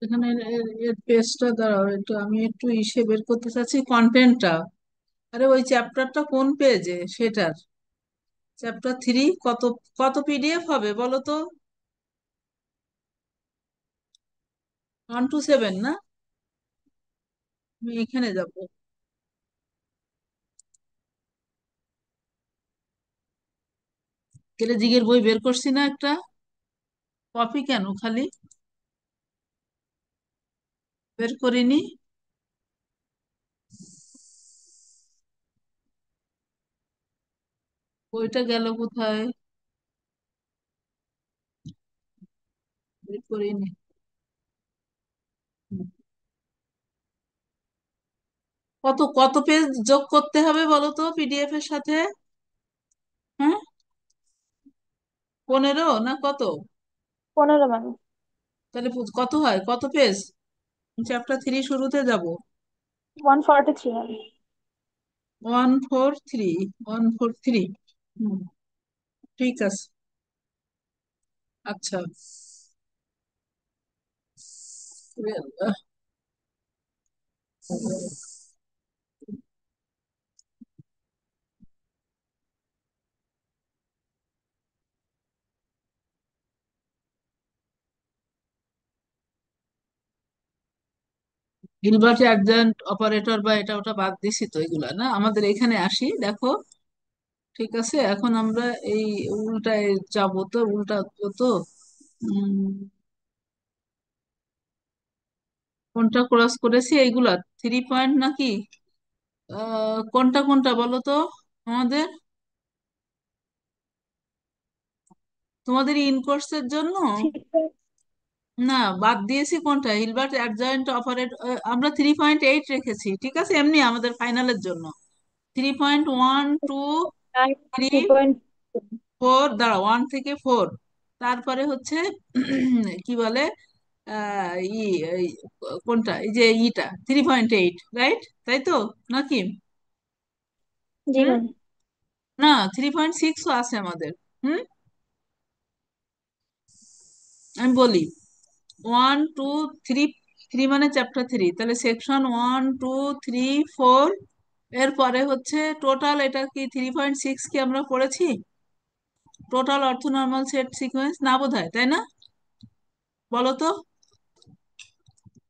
এখানে এর পেজটা দাঁড়াও, একটু আমি একটু ইসে বের করতে চাচ্ছি কন্টেন্টটা। আরে ওই চ্যাপ্টারটা কোন পেজে সেটার, চ্যাপ্টার 3 কত, কত পিডিএফ হবে বলো তো? 1 to 7 না? আমি এখানে যাব। কেলে জিগের বই বের করছি না একটা, কপি কেন খালি বের করিনি? বইটা গেল কোথায়? বের করিনি। কত কত পেজ যোগ করতে হবে বলো তো পিডিএফ এর সাথে? হ্যাঁ, 15 না কত? 15 ম্যাম। তাহলে কত হয়, কত পেজ? চ্যাপ্টার 3 শুরুতে যাব। 143 ম্যাম। 143, 143। হুম, ঠিক আছে। আচ্ছা। গিলবার্ট অ্যাডজয়েন্ট অপারেটর বা এটা ওটা বাদ দিছি তো, এগুলা না আমাদের এখানে আসি দেখো। ঠিক আছে, এখন আমরা এই উল্টায় যাব তো, উল্টা তো। উম, কোনটা ক্রস করেছি এইগুলা? 3 পয়েন্ট নাকি? কোনটা কোনটা বলো তো আমাদের, তোমাদের ইন কোর্সের জন্য? ঠিক আছে। না, বাদ দিয়েছি কোনটা, হিলবার্ট অ্যাডজয়েন্ট অপারেট। আমরা 3.8 রেখেছি, ঠিক আছে, এমনি আমাদের ফাইনালের জন্য। 3.1 2 থ্রি 3 পয়েন্ট। ফোর, দাঁড়া, 1 থেকে 4। তারপরে হচ্ছে কি বলে, ই এই, কোনটা, এই যে ইটা 3.8, রাইট? তাই তো নাকি? জি হুম, ম্যাম। না, 3.6ও আছে আমাদের। হুম, আমি বলি 1 2 3। থ্রি মানে চ্যাপ্টার 3, তাহলে সেকশন 1 2 3 4। এরপরে হচ্ছে টোটাল, এটা কি 3.6 কি আমরা পড়েছি? টোটাল অর্থনর্মাল সেট সিকোয়েন্স না বোধহয়, তাই না? বলো তো,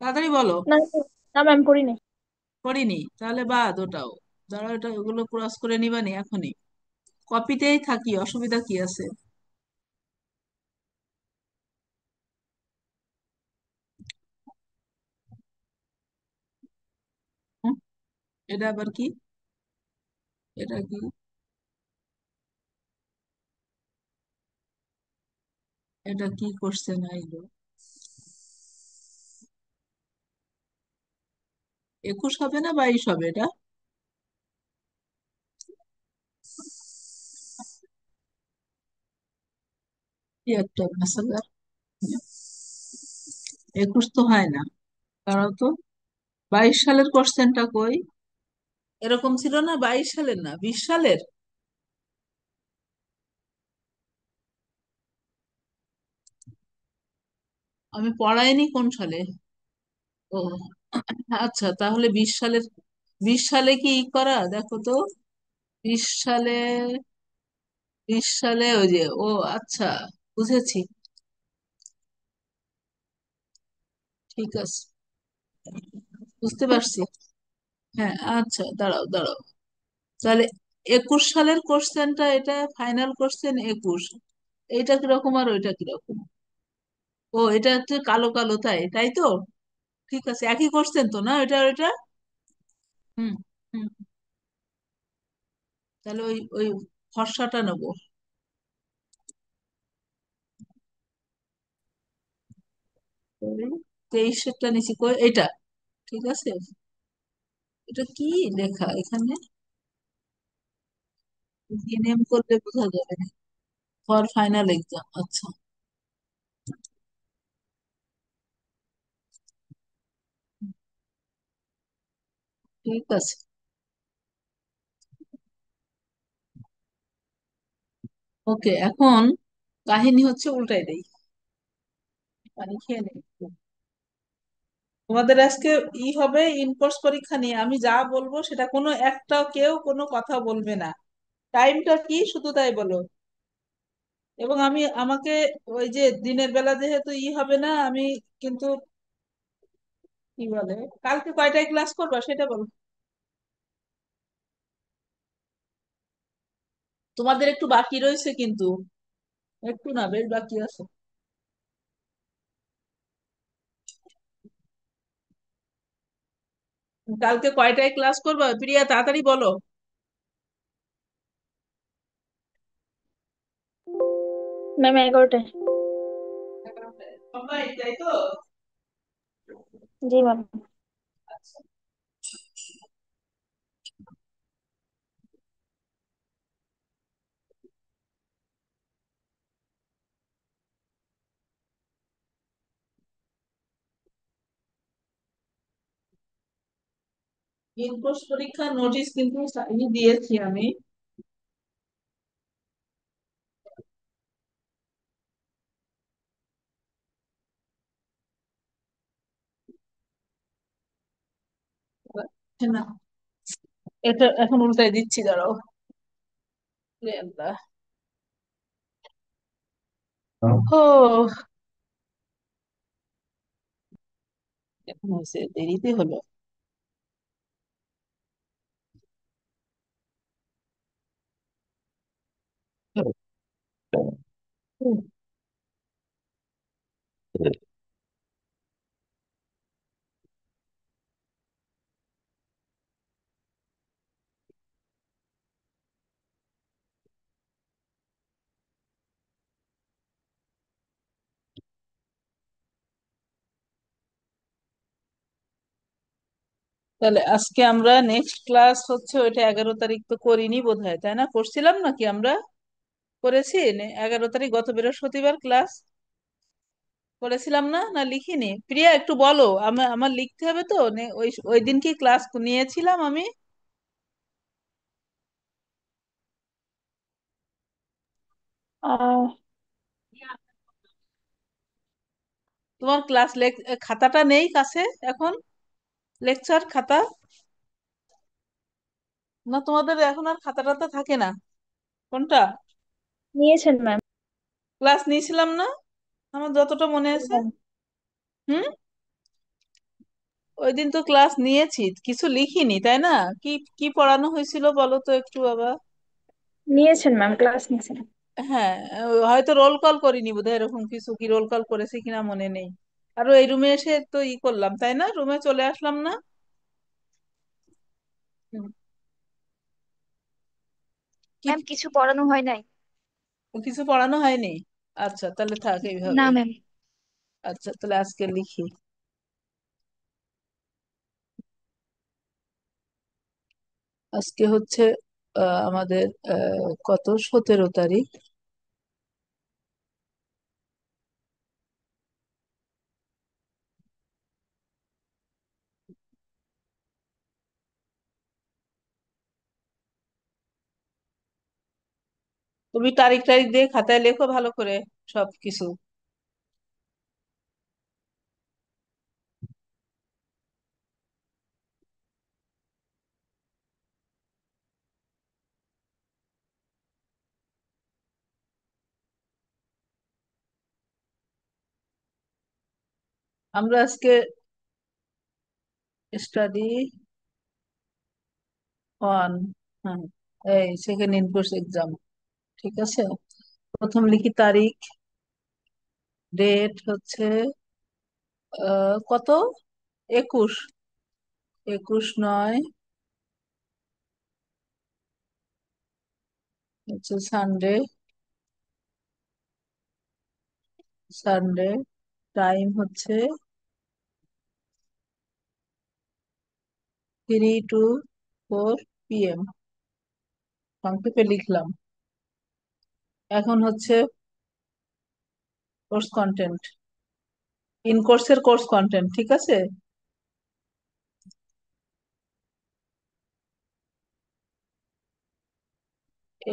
তাড়াতাড়ি বলো। না, না ম্যাম পড়ি নাই। করিনি, তাহলে বাদ ওটাও। যারা এটা ওগুলো ক্রস করে নিবানি এখনই, কপিতেই থাকি, অসুবিধা কি আছে? হুম, এটা আবার কি? এটা কি? এটা কি কোশ্চেন আইলো? 21 হবে না 22 হবে এটা? কি একটা মেসেঞ্জার, 21 তো হয় না, কারণ তো 22 সালের কোশ্চেনটা কই? এরকম ছিল না, 22 সালের না 20 সালের? আমি পড়াইনি কোন সালে। ও আচ্ছা, তাহলে 20 সালের, 20 সালে কি করা দেখো তো। 20 সালে, 20 সালে ওই যে, ও আচ্ছা, বুঝেছি। ঠিক আছে, বুঝতে পারছি। হ্যাঁ, আচ্ছা, দাঁড়াও দাঁড়াও। তাহলে 21 সালের কোশ্চেনটা, এটা ফাইনাল কোশ্চেন 21। এইটা কিরকম আর ওইটা কিরকম? ও, এটা হচ্ছে কালো কালো, তাই তাই তো। ঠিক আছে, একই কোশ্চেন তো না এটা আর এটা? হুম হুম। তাহলে ওই ওই ফর্সাটা নেবো। ওই 23-এরটা নিচে কই এটা? ঠিক আছে, এটা কি লেখা এখানে? নেম করলে বোঝা যাবে না। ফর ফাইনাল এক্সাম, আচ্ছা। ঠিক আছে, ওকে। এখন কাহিনী হচ্ছে উল্টাই দেই। পানি খেয়ে নে একটু। তোমাদের আজকে হবে ইনকোর্স পরীক্ষা নিয়ে, আমি যা বলবো সেটা কোনো একটা কেউ কোনো কথা বলবে না। টাইমটা কি শুধু তাই বলো। এবং আমি আমাকে ওই যে দিনের বেলা যেহেতু হবে না, আমি কিন্তু কি বলে, কালকে কয়টায় ক্লাস করবা সেটা বলো। তোমাদের একটু বাকি রয়েছে কিন্তু, একটু না বেশ বাকি আছে। কালকে কয়টায় ক্লাস করবা প্রিয়া, তাড়াতাড়ি বলো। ম্যাম 11টায়। সবাই তাই তো? জি ম্যাম। আচ্ছা। ইনকোর্স পরীক্ষার নোটিশ কিন্তু দিয়েছি আমি। না, এটা এখন উল্টাই দিচ্ছি, দাঁড়াও। রে আল্লাহ। ও, এখন হয়েছে, দেরিতে হলো। তাহলে আজকে আমরা নেক্সট ক্লাস হচ্ছে ওইটা 11 তারিখ তো করিনি বোধহয়, তাই না? করছিলাম নাকি আমরা? করেছি 11 তারিখ, গত বৃহস্পতিবার ক্লাস করেছিলাম না, না লিখিনি? প্রিয়া একটু বলো, আমার আমার লিখতে হবে তো ওই ওই দিন কি ক্লাস নিয়েছিলাম আমি? আহ তোমার ক্লাস খাতাটা নেই কাছে এখন? লেকচার খাতা? না, তোমাদের এখন আর খাতা টাতা থাকে না? কোনটা? নিয়েছেন ম্যাম। ক্লাস নিয়েছিলাম না, আমার যতটা মনে জি আছে। ম্যাম। হুম। ওই দিন তো ক্লাস নিয়েছি, কিছু লিখিনি তাই না? কি কি পড়ানো হয়েছিল বলো তো একটু বাবা। নিয়েছেন ম্যাম, ক্লাস নিয়েছেন। হ্যাঁ, হয়তো রোল কল করিনি বোধহয়, এরকম কিছু, কি রোল কল করেছি কিনা মনে নেই। আর এই রুমে এসে তো করলাম তাই না, রুমে চলে আসলাম না? হুম। কি? ম্যাম কিছু পড়ানো হয় নাই। কিছু পড়ানো হয়নি? আচ্ছা, তাহলে থাক না এইভাবে। ম্যাম। আচ্ছা, তাহলে আজকে লিখি। আজকে হচ্ছে আমাদের কত, 17 তারিখ। তুমি তারিখ টারিখ দিয়ে খাতায় লেখো ভালো করে সবকিছু। আমরা আজকে স্টাডি অন, হ্যাঁ, এই সেকেন্ড ইন কোর্স এক্সাম, ঠিক আছে। প্রথম লিখি তারিখ, ডেট হচ্ছে কত, 21, 21/9 হচ্ছে সানডে। সানডে, টাইম হচ্ছে 3 to 4 PM, সংক্ষেপে লিখলাম। এখন হচ্ছে কোর্স কন্টেন্ট, ইন কোর্সের কোর্স কন্টেন্ট, ঠিক আছে।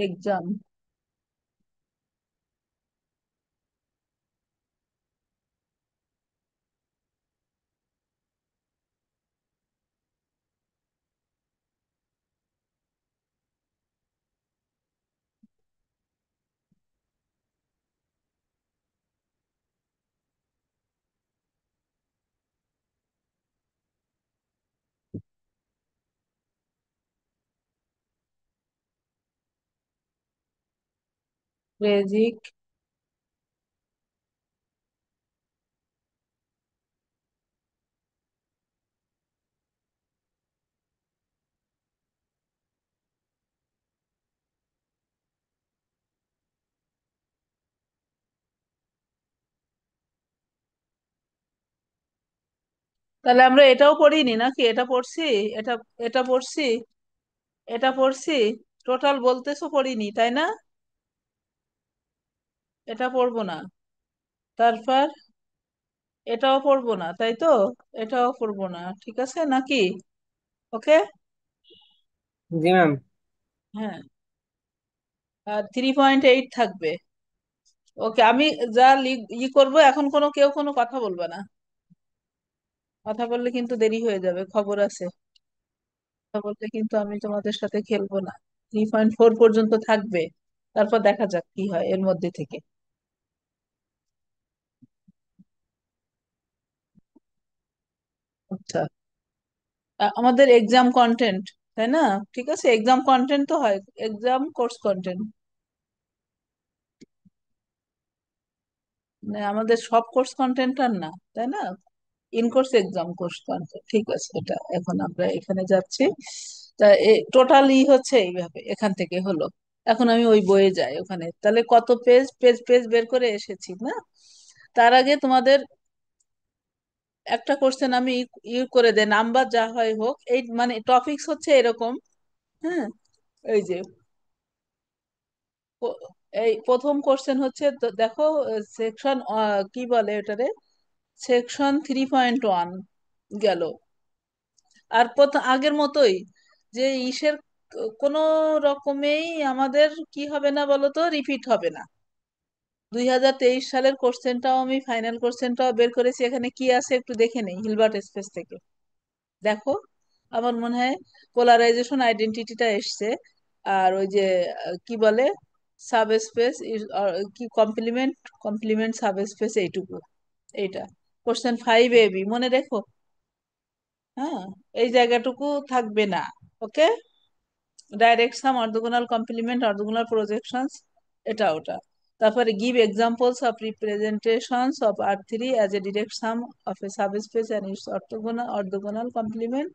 এক্সাম, বেজিক। তাহলে আমরা এটাও পড়িনি নাকি? এটা পড়ছি? এটা এটা পড়ছি? এটা পড়ছি? টোটাল বলতেছো পড়িনি, তাই না? এটা পড়বো না। তারপর এটাও পড়বো না, তাই তো? এটাও পড়বো না, ঠিক আছে নাকি? ওকে। জি ম্যাম। হ্যাঁ। আর 3.8 থাকবে। ওকে, আমি যা করবো এখন, কেউ কোনো কথা বলবে না। কথা বললে কিন্তু দেরি হয়ে যাবে, খবর আছে। কথা বললে কিন্তু আমি তোমাদের সাথে খেলবো না। 3.4 পর্যন্ত থাকবে। তারপর দেখা যাক কি হয় এর মধ্যে থেকে। আচ্ছা। আমাদের এক্সাম কন্টেন্ট, তাই না? ঠিক আছে, এক্সাম কন্টেন্ট তো হয়। এক্সাম কোর্স কন্টেন্ট, মানে আমাদের সব কোর্স কন্টেন্ট আর না, তাই না? In course exam course content, ঠিক আছে। এটা এখন আমরা এখানে যাচ্ছি। তা টোটালি হচ্ছে এইভাবে, এখান থেকে হলো। এখন আমি ওই বইয়ে যাই, ওখানে তাহলে কত পেজ পেজ পেজ বের করে এসেছি না। তার আগে তোমাদের একটা কোশ্চেন আমি করে দেয়, নাম্বার যা হয় হোক, এই মানে টপিকস হচ্ছে এরকম। হ্যাঁ, এই যে প- এই প্রথম কোশ্চেন হচ্ছে তো দেখো, সেকশন কি বলে এটারে, সেকশন 3.1 গেল। আর আগের মতোই, যে ইসের কোনো রকমেই আমাদের কি হবে না বলো তো, রিপিট হবে না। 2023 সালের কোশ্চেনটাও আমি, ফাইনাল কোশ্চেনটাও বের করেছি। এখানে কি আছে একটু দেখে নেই হিলবার্ট স্পেস থেকে। দেখো, আমার মনে হয় পোলারাইজেশন আইডেন্টিটিটা এসছে। আর ওই যে কি বলে, সাব স্পেস, কি কমপ্লিমেন্ট, কমপ্লিমেন্ট সাব স্পেস, এইটুকু। এইটা কোশ্চেন 5 AB, মনে রেখো। হ্যাঁ, এই জায়গাটুকু থাকবে না। Okay. Direct sum, orthogonal complement, orthogonal projections, এটা ওটা। তারপরে give examples of representations of R3 as a direct sum of a subspace and its orthogonal complement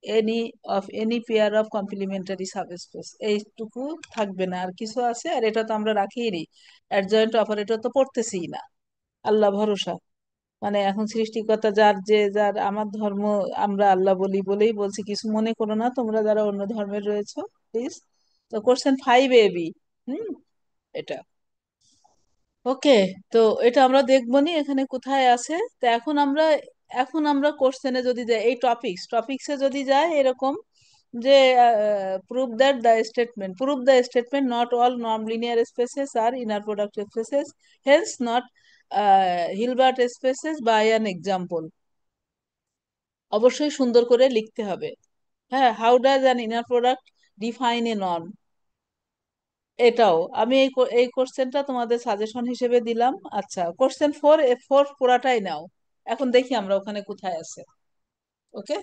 any of any pair of complementary subspace, এইটুকু থাকবে না। আর কিছু আছে? আর এটা তো আমরা রাখিই নি। অ্যাডজয়েন্ট অপারেটর তো পড়তেছি না, আল্লাহ ভরসা। মানে এখন সৃষ্টিকর্তা যার, যে যার, আমার ধর্ম আমরা আল্লাহ বলি বলেই বলছি, কিছু মনে করো না তোমরা যারা অন্য ধর্মের রয়েছো, প্লিজ। তো কোশ্চেন 5 AB। হুম, এটা ওকে। তো এটা আমরা দেখবো নি এখানে কোথায় আছে। তো এখন আমরা কোশ্চেনে যদি যাই, এই টপিক্সে যদি যায় এরকম, যে prove the statement not all নন linear spaces are inner product spaces, hence not Hilbert spaces by an example. অবশ্যই সুন্দর করে লিখতে হবে। হ্যাঁ, how does an inner product define a নন, এটাও আমি এই কোশ্চেনটা তোমাদের সাজেশন হিসেবে দিলাম। আচ্ছা, কোশ্চেন 4 পুরাটাই নাও। এখন দেখি আমরা ওখানে কোথায় আছে। ওকে।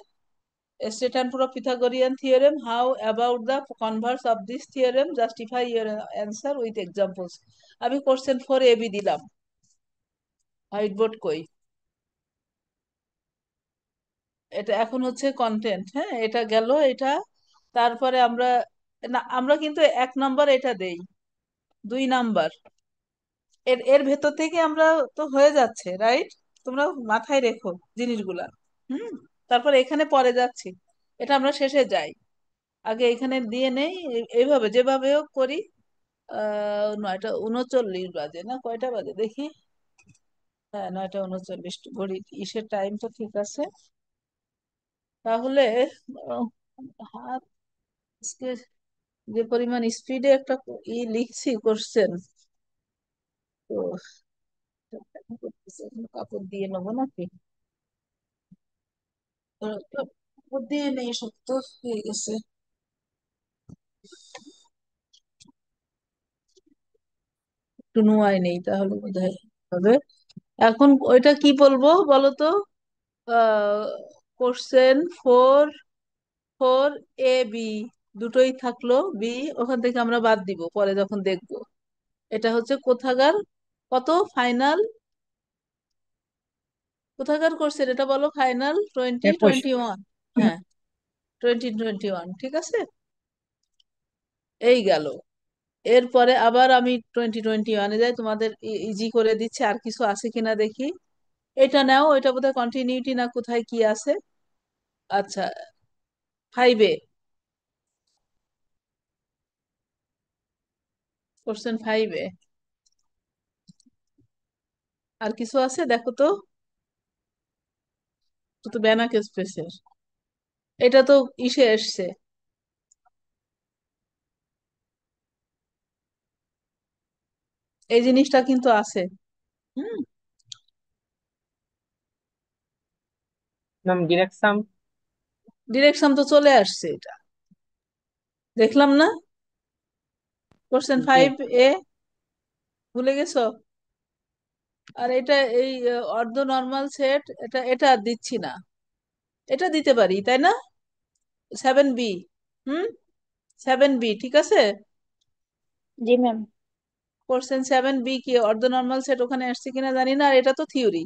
State and prove Pythagorean theorem. How about the converse of this theorem? Justify your answer with examples. আমি কোশ্চেন 4 AB দিলাম। হোয়াইট বোর্ড কই? এটা এখন হচ্ছে কন্টেন্ট। হ্যাঁ, এটা গেল এটা। তারপরে আমরা, না আমরা কিন্তু 1 নম্বর এটা দেই, 2 নাম্বার এর এর ভেতর থেকে আমরা, তো হয়ে যাচ্ছে, রাইট? তোমরা মাথায় রেখো জিনিসগুলা। হুম। তারপর এখানে পরে যাচ্ছি, এটা আমরা শেষে যাই। আগে এখানে দিয়ে নেই, এইভাবে যেভাবে হোক করি। 9টা 39 বাজে, না কয়টা বাজে দেখি। হ্যাঁ, 9টা 39, ঘড়ি ইসের টাইম তো ঠিক আছে। তাহলে আহ, হাত, আজকে যে পরিমাণ স্পিডে একটা লিখছি কোশ্চেন, তো কাপড় দিয়ে নেবো নাকি? কাপড় দিয়ে নেই, শক্ত হয়ে গেছে। একটু নোয়াই নেই, তাহলে বোধহয় হবে। এখন ওইটা কি বলবো বলো তো? কোশ্চেন 4 4 AB, দুটোই থাকলো। বি ওখান থেকে আমরা বাদ দিব পরে যখন দেখবো। এটা হচ্ছে কোথাকার, কত ফাইনাল, কোথাকার কোর্সের এটা বলো, ফাইনাল টোয়েন্টি 21। টোয়েন্টি ওয়ান হ্যাঁ, 2021, ঠিক আছে। এই গেল। এরপরে আবার আমি 2021-এ যাই, তোমাদের ইজি করে দিচ্ছে, আর কিছু আছে কিনা দেখি। এটা নাও, এটা বোধহয় কন্টিনিউটি না কোথায় কি আছে। আচ্ছা, 5-এ, কোশ্চেন 5-এ আর কিছু আছে দেখো তো, তো তো ব্যানাক স্পেসের, এটা তো ইসে এসছে, এই জিনিসটা কিন্তু আছে। হুম, ম্যাম ডিরেকশন। ডিরেকশন তো চলে আসছে, এটা দেখলাম না, কোশ্চেন জি। 5-এ, ভুলে গেছো? আর এটা এই অর্ধ নর্মাল সেট, এটা এটা আর দিচ্ছি না, এটা দিতে পারি তাই না, 7B। হুম, 7B ঠিক আছে। জি ম্যাম। কোশ্চেন 7B কি অর্ধ নর্মাল সেট ওখানে আসছে কিনা জানি না, আর এটা তো থিওরি,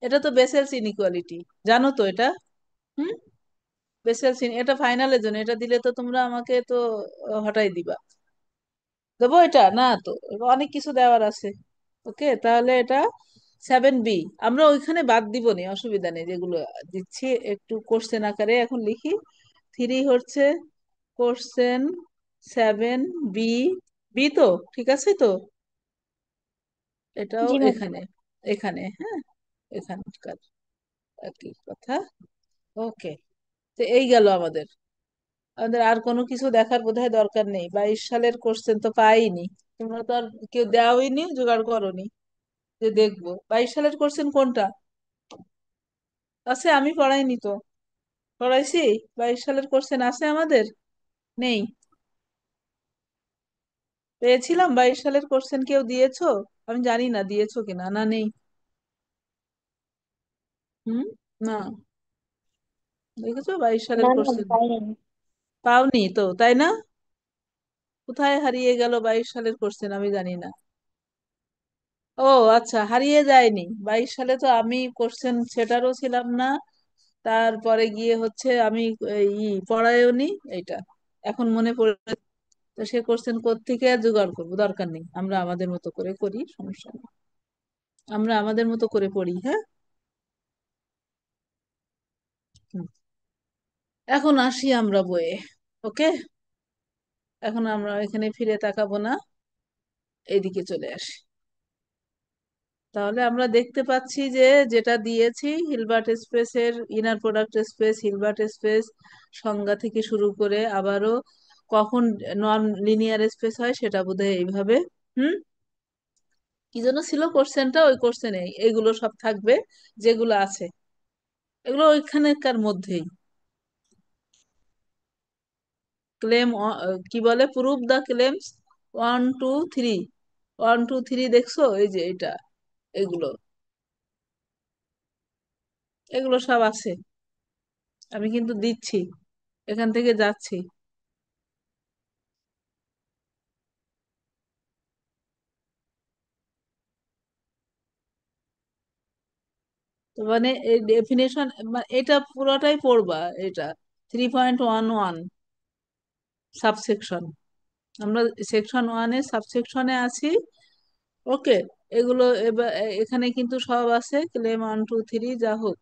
এটা তো বেসেলস ইনইকুয়ালিটি, জানো তো এটা। হুম, বেসেলস এটা ফাইনালের জন্য, এটা দিলে তো তোমরা আমাকে তো হটাই দিবা। দেবো এটা না তো, অনেক কিছু দেওয়ার আছে। ওকে, তাহলে এটা 7B, আমরা ওইখানে বাদ দিব নি, অসুবিধা নেই, যেগুলো দিচ্ছি একটু কোশ্চেন আকারে এখন লিখি। 3 হচ্ছে কোশ্চেন 7B, বি তো ঠিক আছে তো, এটাও জি ম্যাম। এখানে, এখানে হ্যাঁ, এখানকার একই কথা। ওকে, তো এই গেল আমাদের, আমাদের আর কোনো কিছু দেখার বোধহয় দরকার নেই। 22 সালের কোশ্চেন তো পাইনি, তোমরা তো আর কেউ দেওয়াইনি, জোগাড় করোনি যে দেখবো 22 সালের কোশ্চেন কোনটা আছে, আমি পড়াইনি তো, পড়াইছি? 22 সালের কোশ্চেন আছে আমাদের, নেই? পেয়েছিলাম 22 সালের কোশ্চেন, কেউ দিয়েছো? আমি জানি না দিয়েছো কিনা, না নেই। হুম, না, দেখেছো 22 সালের না ম্যাম, কোশ্চেন? পাইনি। পাওনি তো তাই না, কোথায় হারিয়ে গেল 22 সালের কোশ্চেন আমি জানি না। ও আচ্ছা, হারিয়ে যায়নি, 22 সালে তো আমি কোশ্চেন সেটারও ছিলাম না, তারপরে গিয়ে হচ্ছে আমি পড়ায়ও নি এইটা, এখন মনে পড়ে। তো সে কোশ্চেন কোত্থেকে আর জোগাড় করবো, দরকার নেই, আমরা আমাদের মতো করে করি, সমস্যা নেই, আমরা আমাদের মতো করে পড়ি, হ্যাঁ। হুম, এখন আসি আমরা বইয়ে। ওকে, এখন আমরা এখানে ফিরে তাকাবো না, এইদিকে চলে আসি। তাহলে আমরা দেখতে পাচ্ছি যে যেটা দিয়েছি, হিলবার্ট স্পেসের inner product space, Hilbert space সংজ্ঞা থেকে শুরু করে আবারও কখন নন লিনিয়ার স্পেস হয় সেটা বোধহয় এইভাবে। হুম, কি জন্য ছিল কোশ্চেনটা, ওই কোশ্চেনে এগুলো সব থাকবে যেগুলো আছে, এগুলো ওইখানেকার মধ্যেই। ক্লেম, কি বলে, প্রুভ দা ক্লেমস 1 2 3, 1 2 3 দেখছো, এই যে এটা, এগুলো, এগুলো সব আছে, আমি কিন্তু দিচ্ছি, এখান থেকে যাচ্ছি। তো মানে এই ডেফিনেশন, এটা পুরোটাই পড়বা, এটা 3.11 সাবসেকশন, আমরা সেকশন 1-এ সাবসেকশনে আছি। ওকে, এগুলো এবার এখানে কিন্তু সব আছে, ক্লেম 1 2 3 যা হোক।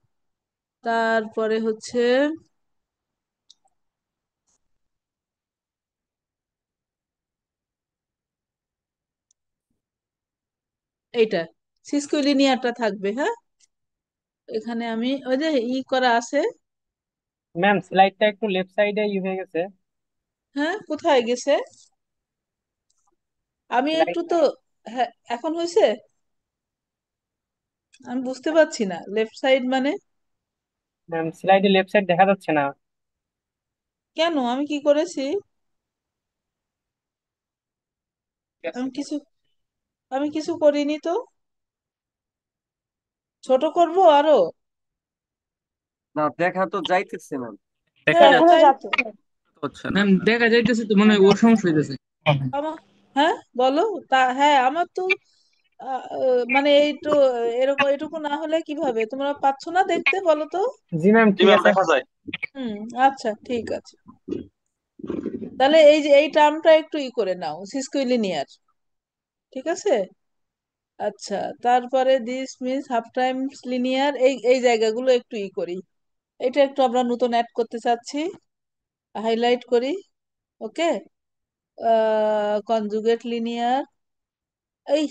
তারপরে হচ্ছে এইটা, সিস্কুলিনিয়ারটা থাকবে, হ্যাঁ। এখানে আমি ওই যে করা আছে। ম্যাম স্লাইডটা একটু লেফট সাইডে হয়ে গেছে। হ্যাঁ, কোথায় গেছে? আমি একটু স্লাইড। তো, হ্যাঁ এখন হয়েছে, আমি বুঝতে পারছি না লেফট সাইড মানে, ম্যাম স্লাইডে লেফট সাইড দেখা যাচ্ছে না। কেন, আমি কি করেছি? ঠিক আছে। আমি কিছু, আমি কিছু করিনি তো, ছোট করব আরো? না, দেখা তো যাইতেছে ম্যাম। দেখা হ্যাঁ দেখানো যাচ্ছে তাই তো, যাচ্ছে। হচ্ছে না ম্যাম, দেখা যাইতেছে তো, মনে হয় ওর সমস্যা হইতেছে। আমার হ্যাঁ, বলো। হ্যাঁ, আমার তো মানে এইটু এরকম এটুকু না হলে কিভাবে তোমরা পাচ্ছ না দেখতে, বলো তো। জি ম্যাম, জি ঠিক ম্যাম, আছে। দেখা যায়। হুম। আচ্ছা, ঠিক আছে। তাহলে এই যে এই টার্মটা একটু করে নাও, সিস্কুইলিনিয়ার। ঠিক আছে। আচ্ছা, তারপরে this means half Times linear, এই এই জায়গাগুলো একটু করি। এটা একটু আমরা নতুন অ্যাড করতে চাচ্ছি, হাইলাইট করি। ওকে। Conjugate linear. এই,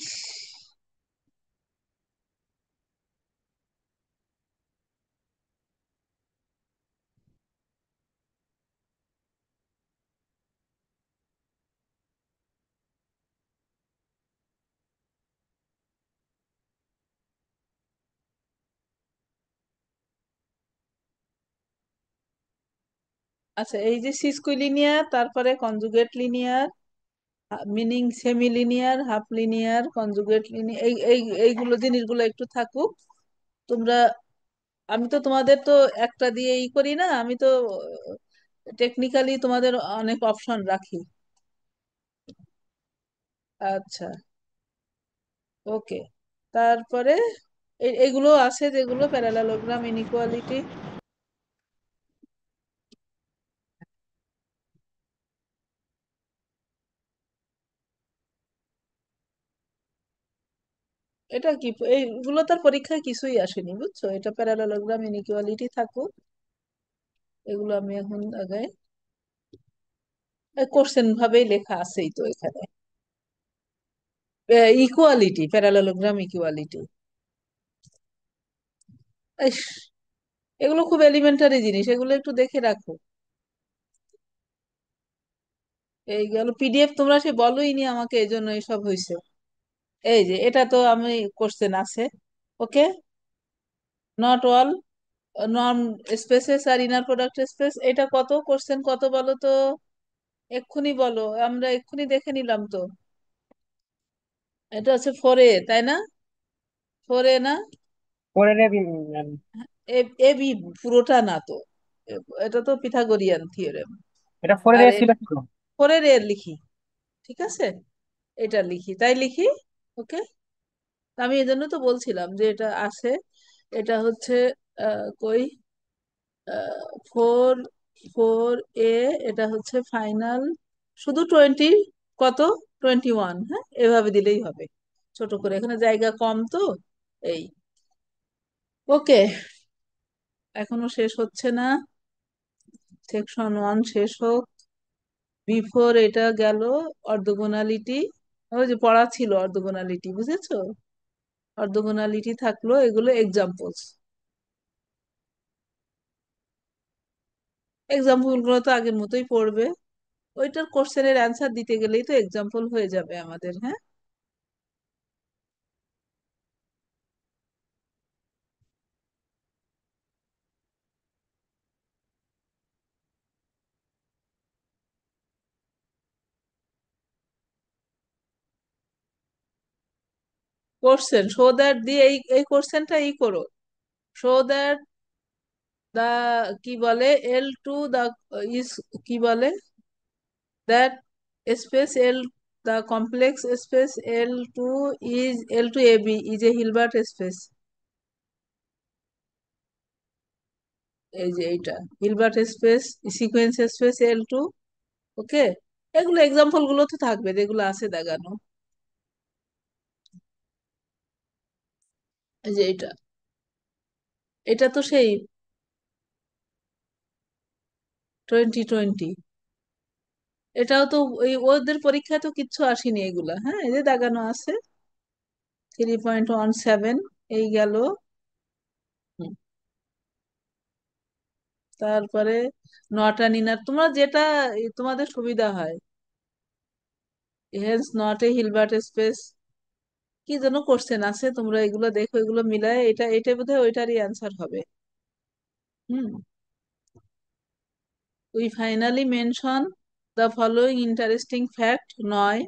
আচ্ছা, এই যে সিস্কুইলিনিয়ার, তারপরে conjugate linear, meaning semi linear, half linear, conjugate linear, এই এই এইগুলো জিনিসগুলো একটু থাকুক। তোমরা, আমি তো তোমাদের তো একটা দিয়ে করি না, আমি তো টেকনিক্যালি তোমাদের অনেক অপশন রাখি। আচ্ছা, ওকে। তারপরে এইগুলো আছে যেগুলো প্যারালালোগ্রাম, ইনইকুয়ালিটি। এটা কি, এইগুলো তার পরীক্ষায় কিছুই আসেনি, বুঝছো? এটা প্যারালালোগ্রাম, ইনইকুয়ালিটি থাকুক। এগুলো আমি এখন আগে কোশ্চেন ভাবেই লেখা আছেই তো এখানে। Equality, parallelogram equality. এগুলো খুব এলিমেন্টারি জিনিস, এগুলো একটু দেখে রাখো। এই গেল পিডিএফ, তোমরা সে বলোই নি আমাকে, এই জন্য এইসব হয়েছে। এই যে এটা তো আমি কোশ্চেন আছে। ওকে। নট অল নন spaces are inner product space, এটা কত কোশ্চেন, কত বলো তো? এক্ষুনি বলো, আমরা এক্ষুনি দেখে নিলাম তো। এটা হচ্ছে 4A, তাই না? 4A না? পরে নেবি ম্যাম। এ এ বি, পুরোটা না তো। এটা তো পিথাগোরিয়ান থিওরেম। এটা ফোরে আর ছিল তো। 4A লিখি। ঠিক আছে, এটা লিখি, তাই লিখি। ওকে। আমি এই জন্য তো বলছিলাম যে এটা আছে। এটা হচ্ছে কই, 4A। এটা হচ্ছে ফাইনাল, শুধু 20, কত, 21। হ্যাঁ, এভাবে দিলেই হবে, ছোট করে, এখানে জায়গা কম তো। এই, ওকে। এখনো শেষ হচ্ছে না, সেকশন 1 শেষ হোক। বিফোর এটা গেল অর্থগোনালিটি। ওই যে পড়া ছিল অর্থগোনালিটি, বুঝেছো? অর্থগোনালিটি থাকলো, এগুলো এক্সাম্পলস। এক্সাম্পল গুলো তো আগের মতোই পড়বে। ওইটার কোশ্চেনের অ্যান্সার দিতে গেলেই তো এক্সাম্পল হয়ে যাবে আমাদের। হ্যাঁ, কোশ্চেন শো দ্যাট দিয়ে এই এই কোশ্চেনটা করো। শো দ্যাট দা, কি বলে, এল টু দা ইস, কি বলে, that space L, the complex space L two is, L two A B is a Hilbert space. এই যে এইটা Hilbert space, sequence space L two. Okay. এগুলো example গুলো তো থাকবে যেগুলো আছে দেখানো। এই যে এটা, এটা তো সেই 2020। এটাও তো ওই ওদের পরীক্ষায় তো কিচ্ছু আসেনি এগুলা। হ্যাঁ, এই যে দাগানো আছে, 3.17 এই গেল। হুম। তারপরে নটা নিনার, তোমরা যেটা তোমাদের সুবিধা হয়। Hence not a Hilbert space, কি যেন কোশ্চেন আছে, তোমরা এগুলো দেখো, এগুলো মিলায়, এটা এটা বোধহয় ওইটারই অ্যান্সার হবে। Hmm. We finally mention the following interesting fact 9।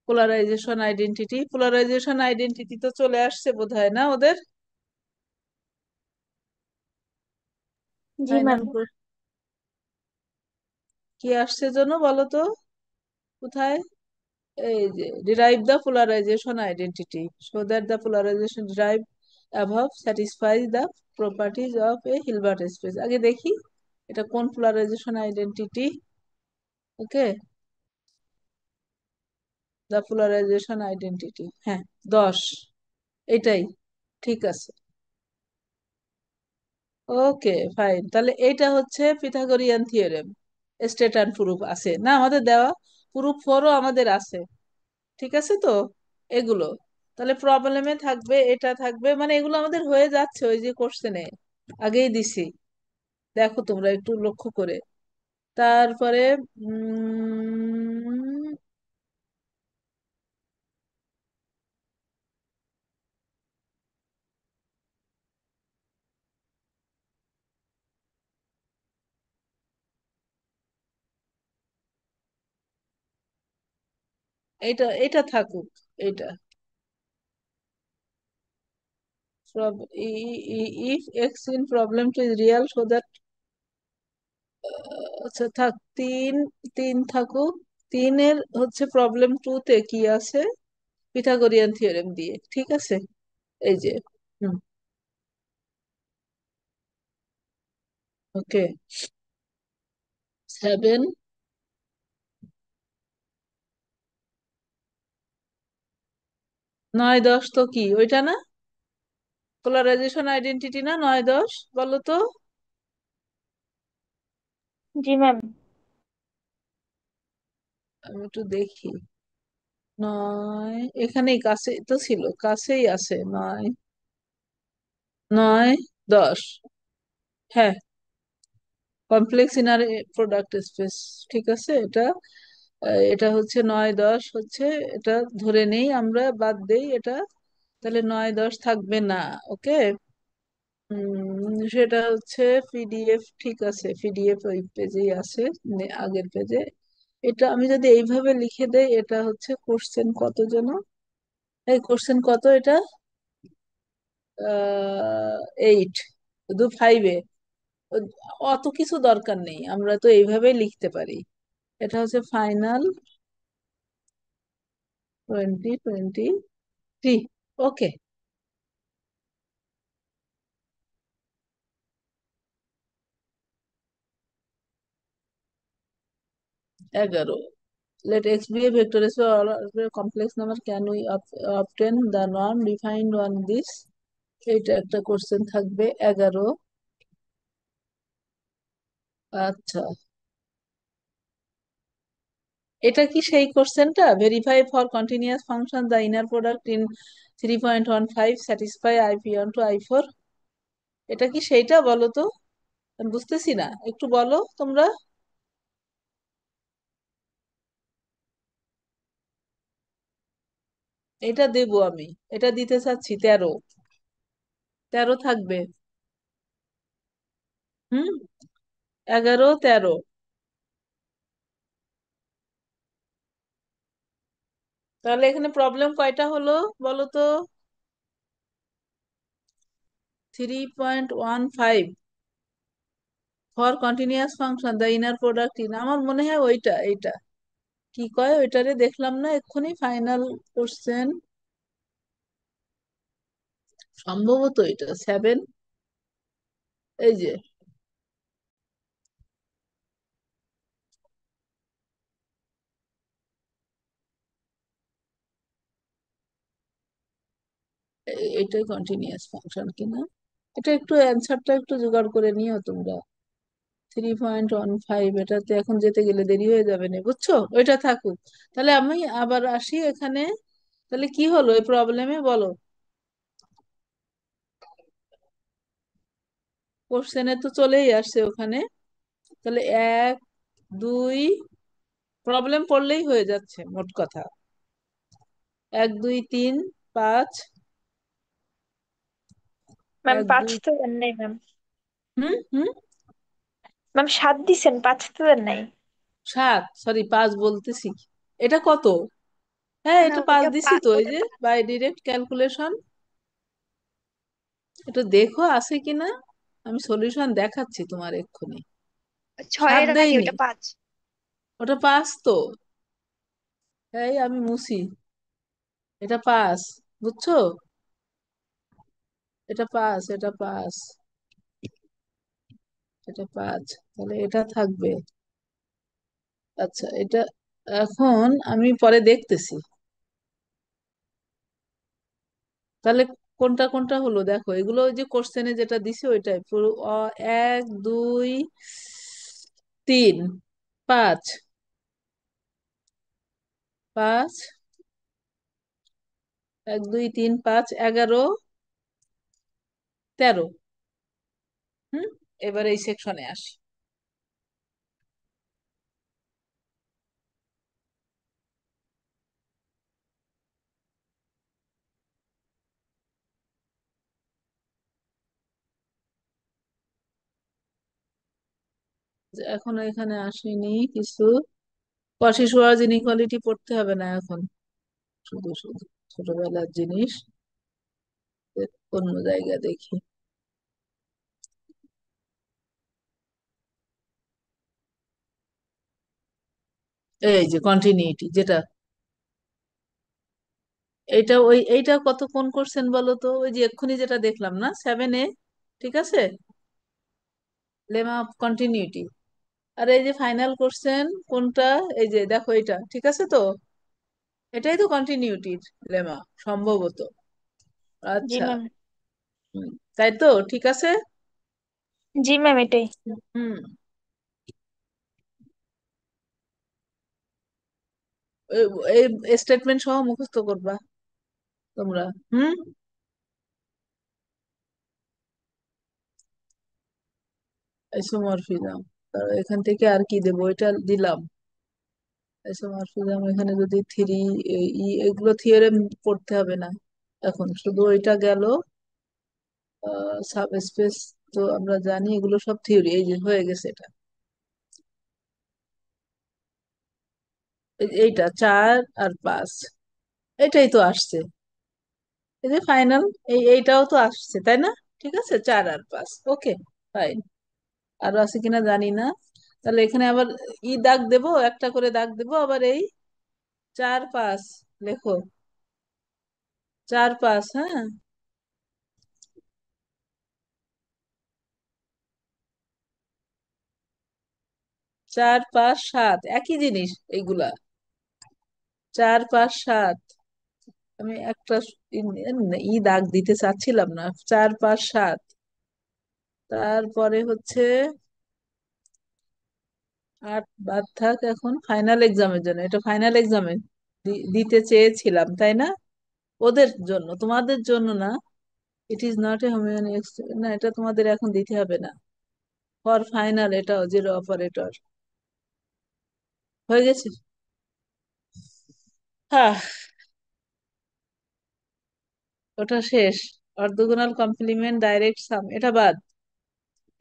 Polarization identity, polarization identity তো চলে আসছে বোধহয় না ওদের জি ফাইনাল। ম্যাম। কি আসছে যেন বলো তো? কোথায়? এই যে derive the polarization identity so that the polarization derived above satisfies the properties of a Hilbert space. আগে দেখি এটা কোন polarization identity. Okay, the polarization identity, হ্যাঁ 10, এটাই ঠিক আছে। ওকে ফাইন, তাহলে এইটা হচ্ছে Pythagorean theorem. State and proof আছে না আমাদের দেওয়া, প্রুফ 4ও আমাদের আছে, ঠিক আছে তো এগুলো। তাহলে প্রবলেমে থাকবে, এটা থাকবে, মানে এগুলো আমাদের হয়ে যাচ্ছে ওই যে কোশ্চেনে আগেই দিছি, দেখো তোমরা একটু লক্ষ্য করে। তারপরে উম এটা এটা থাকুক, এটা if x in problem is real so that আচ্ছা থাক, তিন, তিন থাকুক। তিনের হচ্ছে প্রবলেম 2 তে কি আছে, পিথাগোরিয়ান থিওরেম দিয়ে, ঠিক আছে। এই যে হুম, ওকে 7, 9, 10 তো কি ওইটা না, পোলারাইজেশন আইডেন্টিটি না, 9, 10 বলো তো। জি ম্যাম। আমি একটু দেখি, 9 এখানেই কাছে তো ছিল, কাছেই আছে 9, 9, 10, হ্যাঁ কমপ্লেক্স ইনার প্রোডাক্ট স্পেস, ঠিক আছে এটা। এটা হচ্ছে 9, 10 হচ্ছে, এটা ধরে নেই আমরা, বাদ দেই এটা, তাহলে 9, 10 থাকবে না। ওকে, সেটা হচ্ছে পিডিএফ, ঠিক আছে পিডিএফ ওই পেজেই আছে, আগের পেজে। এটা আমি যদি এইভাবে লিখে দেই, এটা হচ্ছে কোশ্চেন কত যেন, এই কোশ্চেন কত এটা, 8, শুধু 5-এ অত কিছু দরকার নেই, আমরা তো এইভাবেই লিখতে পারি। এটা হচ্ছে final 2023। Okay, 11, let x be a vector space or a complex number, can we obtain the norm defined on this? এইটা একটা কোশ্চেন থাকবে 11। আচ্ছা, এটা কি সেই কোশ্চেনটা, verify for continuous function the inner product in 3.15 satisfy IP1 to I4, এটা কি সেইটা বলো তো, আমি বুঝতেছি না, একটু বলো তোমরা। এটা দেবো আমি, এটা দিতে চাচ্ছি 13, 13 থাকবে। হুম, 11, 13, তাহলে এখানে প্রবলেম কয়টা হলো বলো তো, 3.15 for continuous function the inner product in, আমার মনে হয় ওইটা, এইটা কি কয় ওইটারে দেখলাম না এক্ষুনি, ফাইনাল কোশ্চেন সম্ভবত এটা 7। এই যে এটাই কন্টিনিউয়াস ফাংশন কিনা, এটা একটু অ্যান্সারটা একটু জোগাড় করে নিও তোমরা। 3.15 এটাতে এখন যেতে গেলে দেরি হয়ে যাবে না, বুঝছো, ওইটা থাকুক। তাহলে আমি আবার আসি এখানে, তাহলে কি হলো এই প্রবলেমে বলো, কোশ্চেনে তো চলেই আসছে ওখানে। তাহলে 1, 2, প্রবলেম পড়লেই হয়ে যাচ্ছে মোট কথা, 1, 2, 3, 5, ম্যাম 1, 5 2, তো দেন নাই ম্যাম। হুম হুম, ম্যাম 7 দিছেন, 5 তো দেন নাই। 7, সরি 5 বলতেছি, এটা কত, হ্যাঁ না এটা 5 দিছি তো, এই ওটা যে 5। বাই ডিরেক্ট ক্যালকুলেশন, এটা দেখো আছে কিনা, আমি সলিউশন দেখাচ্ছি তোমার এক্ষুনি। 6 7 এর আগে দেয়নি, ওটা 5। ওটা 5 তো, এই আমি মুছি। এটা পাস, বুঝছো? এটা পাস, এটা পাস, এটা পাঁচ। তাহলে এটা থাকবে। আচ্ছা, এটা এখন আমি পরে দেখতেছি। তাহলে কোনটা কোনটা হলো দেখো, এগুলো ওই যে কোশ্চেনে যেটা দিছে ওইটাই পুরো এক দুই তিন পাঁচ, পাঁচ, এক দুই তিন পাঁচ 11 13। হুম, এবার এই সেকশনে আসি। যে এখনো এখানে আসেনি কিছু। কশিশ ওয়াজ ইনইকুয়ালিটি পড়তে হবে না এখন, শুধু শুধু ছোটবেলার জিনিস। অন্য জায়গা দেখি। এই যে কন্টিনিউটি যেটা, এইটা ওই এইটা কত কোন কোশ্চেন বলো তো? ওই যে এক্ষুনি যেটা দেখলাম না, 7A। ঠিক আছে, লেমা অফ কন্টিনিউটি। আর এই যে ফাইনাল কোশ্চেন কোনটা? এই যে দেখো এটা, ঠিক আছে তো? এটাই তো কন্টিনিউটির লেমা সম্ভবত। জি আচ্ছা। ম্যাম। হুম, তাই তো, ঠিক আছে। জি ম্যাম, এটাই। হুম, এই স্টেটমেন্ট সহ মুখস্থ করবা তোমরা। হুম, আইসোমরফিজম। এখান থেকে আর কি দেবো? এটা দিলাম আইসোমরফিজম। এখানে যদি থ্রি, এগুলো থিওরেম পড়তে হবে না এখন, শুধু ওইটা গেল। সাবস্পেস তো আমরা জানি, এগুলো সব থিওরি। এই যে হয়ে গেছে এটা। এইটা 4 আর 5, এটাই তো আসছে। এই যে ফাইনাল, এইটাও তো আসছে, তাই না? ঠিক আছে, 4 আর 5, ওকে, ফাইন। আরো আছে কিনা জানি না। তাহলে এখানে আবার দাগ দেবো, একটা করে দাগ দেবো আবার। এই 4 5 লেখো, 4 5, হ্যাঁ। 4 5 7 একই জিনিস এইগুলা। 4 5 7, আমি একটা দাগ দিতে চাচ্ছিলাম না। 4 5 7, তারপরে হচ্ছে 8 বাদ থাক এখন ফাইনাল এক্সামের জন্য। এটা ফাইনাল এক্সামে দিতে চেয়েছিলাম, তাই না? ওদের জন্য, তোমাদের জন্য না। ইট ইজ নট এ হোমিওন, না এটা তোমাদের এখন দিতে হবে না। ফর ফাইনাল, এটাও জিরো অপারেটর হয়ে গেছে। হ্যাঁ, ওটা শেষ। অর্থগোনাল কমপ্লিমেন্ট ডাইরেক্ট সাম এটা বাদ,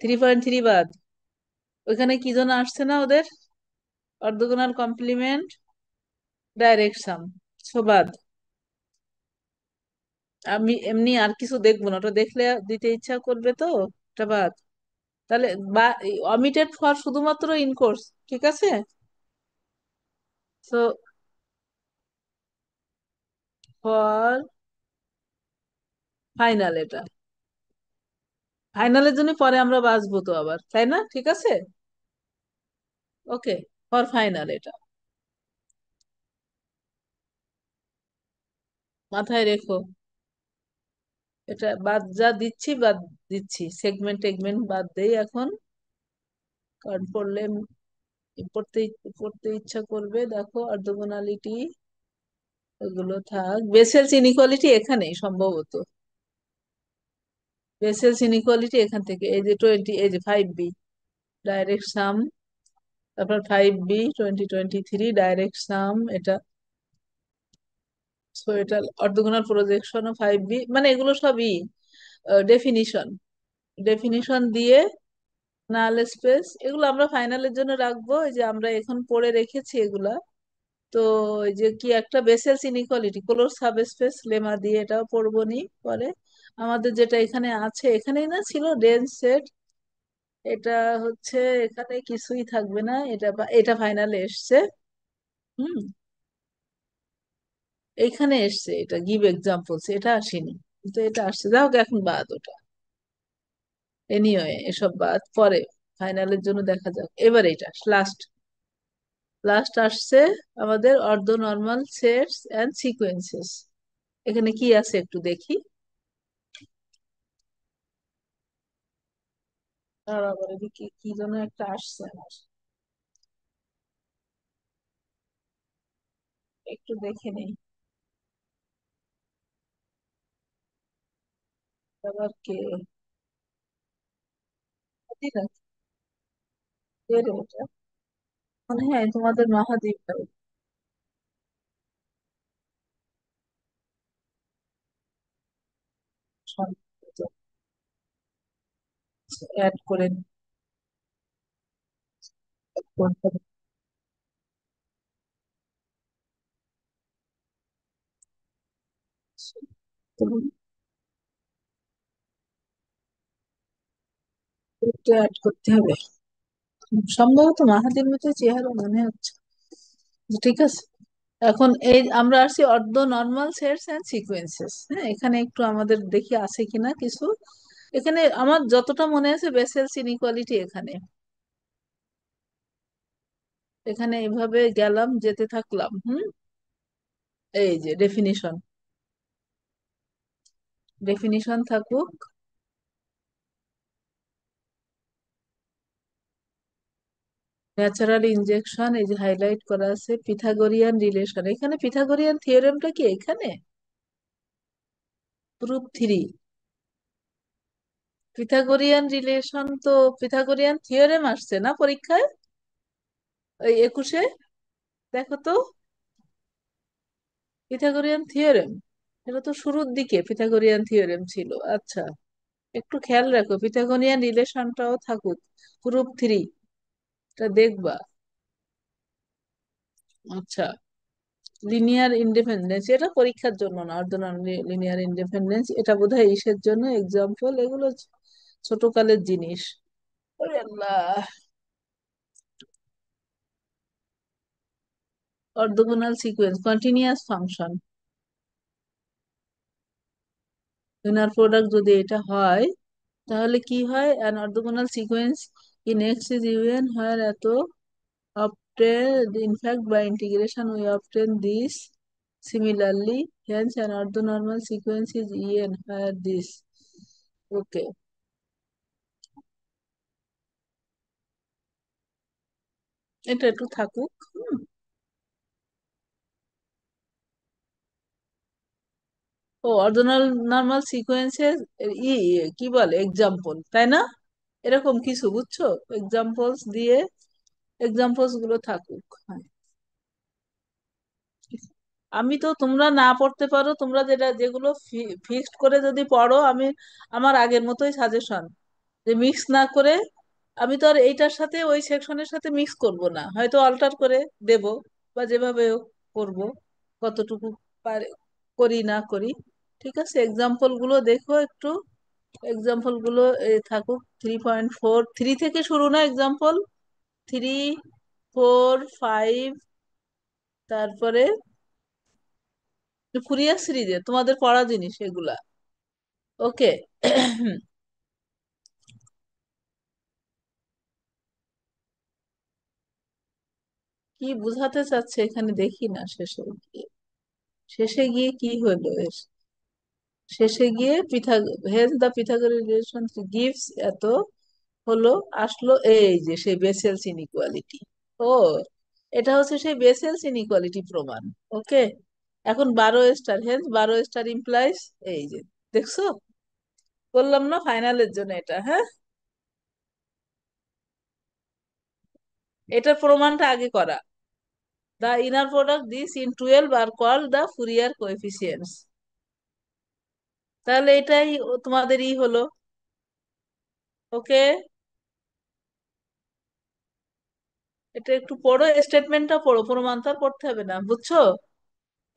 3.3 বাদ। ওইখানে কি জন্য আসছে না ওদের? অর্থগোনাল কমপ্লিমেন্ট ডাইরেক্ট সাম, বাদ। আমি এমনি আর কিছু দেখবো না, ওটা দেখলে দিতে ইচ্ছা করবে তো। এটা বাদ। তাহলে বা অমিটেড ফর শুধুমাত্র ইন কোর্স, ঠিক আছে। সো ফর ফাইনাল, এটা ফাইনালের জন্য পরে আমরা বাঁচবো তো আবার, তাই না? ঠিক আছে, ওকে। ফর ফাইনাল এটা মাথায় রেখো। এটা বাদ, যা দিচ্ছি বাদ দিচ্ছি, সেগমেন্ট টেগমেন্ট বাদ দেই এখন। কারণ পড়লে পড়তে পড়তে ইচ্ছা করবে। দেখো অর্থগোনালিটি এগুলো থাক। বেসেলস ইনইকুয়ালিটি এখানেই সম্ভবত। বেসেলস ইনইকুয়ালিটি এখান থেকে, এই যে 20, এই যে 5B ডাইরেক্ট সাম। তারপর 5B 2023 ডাইরেক্ট সাম এটা। সো এটা অর্থগোনাল প্রজেকশন ও 5B, মানে এগুলো সবই ডেফিনিশন। ডেফিনিশন দিয়ে নাল স্পেস, এগুলো আমরা ফাইনালের জন্য রাখবো। এই যে আমরা এখন পড়ে রেখেছি এগুলা। তো এই যে কি একটা বেসেলস ইনইকুয়ালিটি, ক্লোজ সাবস্পেস লেমা দিয়ে, এটাও পড়বো নি পরে। আমাদের যেটা এখানে আছে, এখানেই না ছিল ডেন্স সেট, এটা হচ্ছে এখানে কিছুই থাকবে না। এটা এটা ফাইনালে এসছে। হুম, এইখানে এসছে, এটা গিভ এক্সাম্পলস, এটা আসেনি, কিন্তু এটা আসছে, যাই হোক এখন বাদ ওটা। এনিওয়ে এসব বাদ, পরে ফাইনালের জন্য দেখা যাক। এবার এটা লাস্ট, লাস্ট আসছে আমাদের অর্ধ নর্মাল সেটস এন্ড সিকোয়েন্সেস। এখানে কি আছে একটু দেখি। আর আবার এদিকে কি যেন একটা আসছে আমার, একটু দেখে নেই। আবার কে দিন, কে রে এটা? মনে হয় তোমাদের মাহাদীপ ভাই। অ্যাড করে করতে হবে। একটু অ্যাড করতে হবে, সম্ভবত মাহাদীর মতো চেহারা মনে হচ্ছে। ঠিক আছে, এখন এই আমরা আসছি অর্ধ নর্মাল সেটস এন্ড সিকোয়েন্সেস। হ্যাঁ, এখানে একটু আমাদের দেখি আছে কিনা কিছু। এখানে আমার যতটা মনে আছে বেসেলস ইনইকুয়ালিটি এখানে, এখানে এভাবে গেলাম, যেতে থাকলাম। এই যে ডেফিনিশন, ডেফিনিশন থাকুক। ন্যাচারাল ইনজেকশন এই যে হাইলাইট করা আছে। পিথাগোরিয়ান রিলেশন, এখানে পিথাগোরিয়ান থিওরেমটা কি এখানে? প্রুফ 3, পিথাগোরিয়ান রিলেশন তো পিথাগোরিয়ান থিওরেম আসছে না পরীক্ষায়, ওই 21-এ। দেখো তো, পিথাগোরিয়ান থিওরেম, এটা তো শুরুর দিকে পিথাগোরিয়ান থিওরেম ছিল। আচ্ছা, একটু খেয়াল রাখো, পিথাগোরিয়ান রিলেশনটাও থাকুক। প্রুফ 3 টা দেখবা। আচ্ছা, লিনিয়ার ইন্ডিপেন্ডেন্স এটা পরীক্ষার জন্য না, অর্থনৈতিক লিনিয়ার ইন্ডিপেন্ডেন্স এটা বোধহয় ইসের জন্য এক্সাম্পল, এগুলো ছোটকালের জিনিস। ওরে আল্লাহ, orthogonal sequence, continuous function, inner product যদি এটা হয়, তাহলে কি হয়? An orthogonal sequence in X is u n where এত obtain, in fact by integration we obtain this. Similarly, hence an orthonormal sequence is En where this. Okay, এটা একটু থাকুক। ও অর্থোনর্মাল নর্মাল সিকোয়েন্সের কি বলে এক্সাম্পল, তাই না? এরকম কিছু বুঝছো, এক্সাম্পলস দিয়ে, এক্সাম্পলস গুলো থাকুক। হ্যাঁ, আমি তো, তোমরা না পড়তে পারো, তোমরা যেটা যেগুলো ফিক্সড করে যদি পড়ো, আমি আমার আগের মতোই সাজেশন, যে মিক্স না করে, আমি তো আর এইটার সাথে ওই সেকশনের সাথে মিক্স করব না, হয়তো অল্টার করে দেব, বা যেভাবে হোক করব, কতটুকু পারে করি না করি। ঠিক আছে, এক্সাম্পল গুলো দেখো একটু, এক্সাম্পল গুলো থাকুক। 3.4, 3 থেকে শুরু না এক্সাম্পল, 3, 4, 5, তারপরে ফুরিয়ার সিরিজে তোমাদের পড়া জিনিস এগুলা। ওকে। কি বুঝাতে চাচ্ছে এখানে দেখি না, শেষে গিয়ে, শেষে গিয়ে কি হলো শেষে গিয়ে হেন্স দা পিথাগোরাস রিলেশন গিভস এত হলো, আসলো এই যে সেই বেসেলস ইনইকুয়ালিটি। ও, এটা হচ্ছে সেই বেসেলস ইনইকুয়ালিটি প্রমাণ। ওকে, এখন 12 স্টার, হেন্স 12 স্টার ইমপ্লাইজ, এই যে দেখছো, বললাম না ফাইনালের জন্য এটা। হ্যাঁ, এটার প্রমাণটা আগে করা। The inner product these in 12 are called the Fourier coefficients. তাহলে এটাই তোমাদের হলো। ওকে, এটা একটু পড়ো, স্টেটমেন্টটা পড়ো, প্রমাণটা আর পড়তে হবে না, বুঝছো?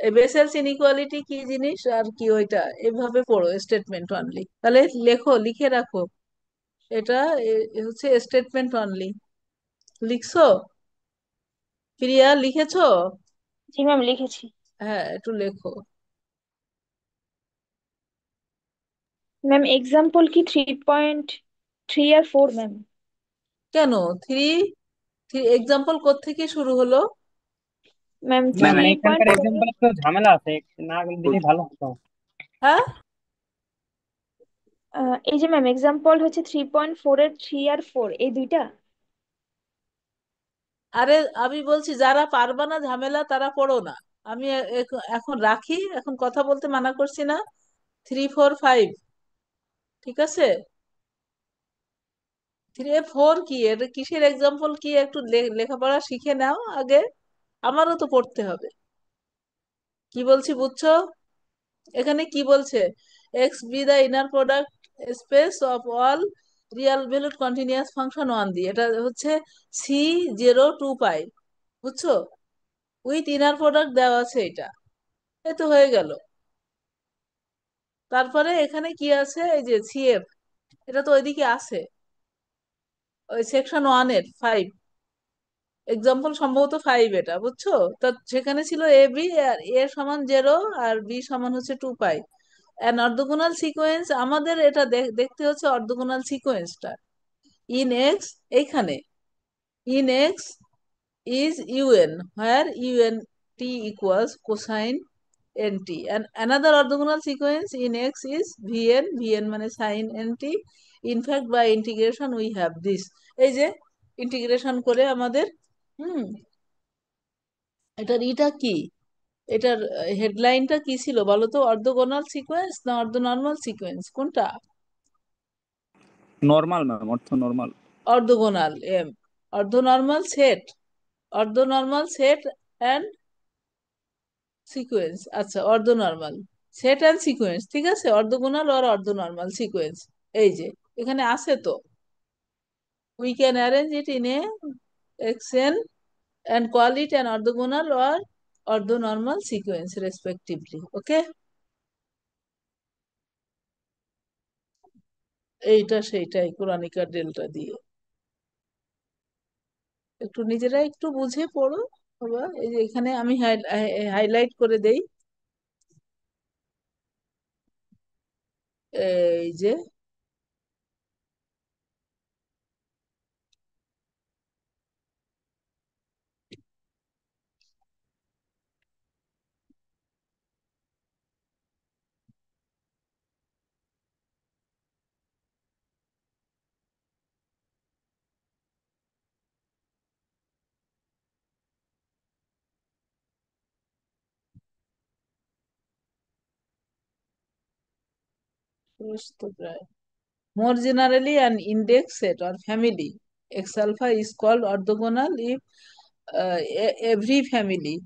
এই বেসেলস ইনইকুয়ালিটি কি জিনিস আর কি ওইটা, এভাবে পড়ো স্টেটমেন্ট অনলি, তাহলে লেখো, লিখে রাখো। এটা হচ্ছে স্টেটমেন্ট অনলি, লিখছো? প্রিয়া লিখেছো? জি ম্যাম, লিখেছি। হ্যাঁ, একটু লেখো। ম্যাম এক্সাম্পল কি 3.3 আর 4 ম্যাম? কেন থ্রি? থ্রি এক্সাম্পল কোত্থেকে শুরু হলো? ম্যাম ম্যাম থ্রি পয়েন্ট এখানকার ফোর এক্সাম্পল একটু ঝামেলা আছে, না দিলেই ভালো হতো। হ্যাঁ, এই যে ম্যাম এক্সাম্পল হচ্ছে 3.4 এর 3 আর 4 এই দুইটা। আরে আমি বলছি যারা পারবা না ঝামেলা তারা পড়ো না। আমি এখন রাখি, এখন কথা বলতে মানা করছি না। 3, 4, 5, ঠিক আছে? 3, 4 কি এটা, কিসের এক্সাম্পল কি, একটু লেখাপড়া শিখে নাও আগে। আমারও তো পড়তে হবে। কি বলছি বুঝছো? এখানে কি বলছে? X be the inner product space of all real valued continuous function one দিয়ে, এটা হচ্ছে C0 2 পাই, বুঝছো? উইথ ইনার প্রোডাক্ট দেওয়া আছে এটা। এ তো হয়ে গেল। তারপরে এখানে কি আছে, এই যে CF, এটা তো ওইদিকে আছে, ওই সেকশন 1 এর 5, এক্সাম্পল সম্ভবত 5 এটা, বুঝছো? তা সেখানে ছিল এ বি, আর এ সমান 0 আর বি সমান হচ্ছে 2 পাই। অ্যান অর্থোগোনাল সিকোয়েন্স, আমাদের এটা দেখতে হচ্ছে অর্থোগোনাল সিকোয়েন্সটা। ইন এক্স, এইখানে in x is un, where un t equals cosine nt, and another orthogonal sequence in x is vn মানে sin nt. In fact by integration we have this, এই যে integration করে আমাদের, হুম, এটার ইটা কি, এটার হেডলাইনটা কি ছিল বলো তো? অর্থোগোনাল সিকোয়েন্স না অর্থোনর্মাল সিকোয়েন্স, কোনটা? Normal ma'am, orthonormal. Orthogonal um, orthonormal set, orthonormal set and sequence. আচ্ছা, অর্ধ নর্মাল সেট অ্যান্ড সিকোয়েন্স, ঠিক আছে, অর্ধগোনাল আর অর্ধ নর্মাল সিকোয়েন্স। এই যে এখানে আছে তো, we can arrange it in a XN and call it an orthogonal or orthonormal sequence respectively. ওকে, এইটা সেইটাই ক্রনিকার ডেল্টা দিয়ে। একটু নিজেরা একটু বুঝে পড়ো বাবা। এই যে এখানে আমি হাইলাইট করে দেই, এই যে শেষ তো প্রায়। More generally, an index set or family X alpha is called orthogonal if every family